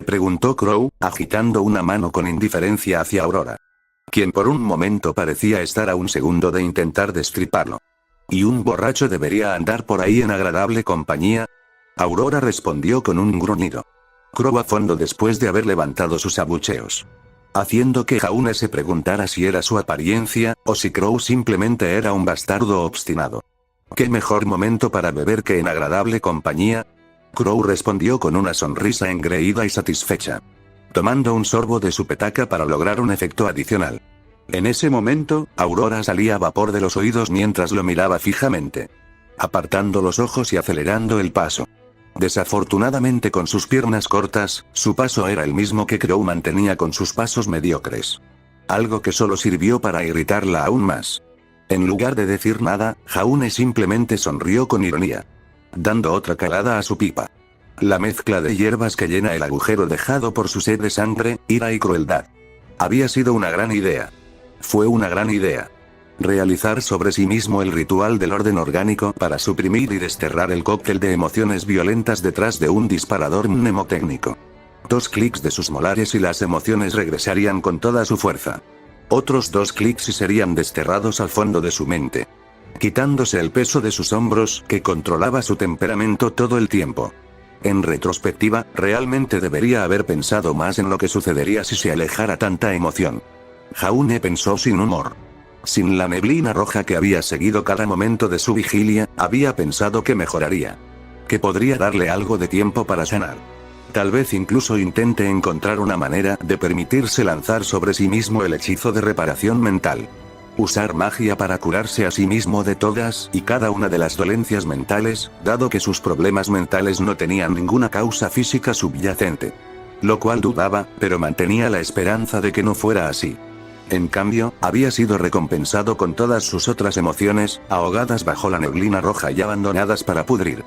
preguntó Crow, agitando una mano con indiferencia hacia Aurora, quien por un momento parecía estar a un segundo de intentar destriparlo. ¿Y un borracho debería andar por ahí en agradable compañía?, Aurora respondió con un gruñido. Crow a fondo después de haber levantado sus abucheos, haciendo que Jaune se preguntara si era su apariencia, o si Crow simplemente era un bastardo obstinado. ¿Qué mejor momento para beber que en agradable compañía?, Crow respondió con una sonrisa engreída y satisfecha, tomando un sorbo de su petaca para lograr un efecto adicional. En ese momento, Aurora salía vapor de los oídos mientras lo miraba fijamente, apartando los ojos y acelerando el paso. Desafortunadamente, con sus piernas cortas, su paso era el mismo que Crow mantenía con sus pasos mediocres. Algo que solo sirvió para irritarla aún más. En lugar de decir nada, Jaune simplemente sonrió con ironía, dando otra calada a su pipa. La mezcla de hierbas que llena el agujero dejado por su sed de sangre, ira y crueldad. Había sido una gran idea. Fue una gran idea. Realizar sobre sí mismo el ritual del orden orgánico para suprimir y desterrar el cóctel de emociones violentas detrás de un disparador mnemotécnico. 2 clics de sus molares y las emociones regresarían con toda su fuerza. Otros 2 clics y serían desterrados al fondo de su mente, quitándose el peso de sus hombros que controlaba su temperamento todo el tiempo. En retrospectiva, realmente debería haber pensado más en lo que sucedería si se alejara tanta emoción. Jaune pensó sin humor. Sin la neblina roja que había seguido cada momento de su vigilia, había pensado que mejoraría. Que podría darle algo de tiempo para sanar. Tal vez incluso intente encontrar una manera de permitirse lanzar sobre sí mismo el hechizo de reparación mental. Usar magia para curarse a sí mismo de todas y cada una de las dolencias mentales, dado que sus problemas mentales no tenían ninguna causa física subyacente. Lo cual dudaba, pero mantenía la esperanza de que no fuera así. En cambio, había sido recompensado con todas sus otras emociones, ahogadas bajo la neblina roja y abandonadas para pudrir.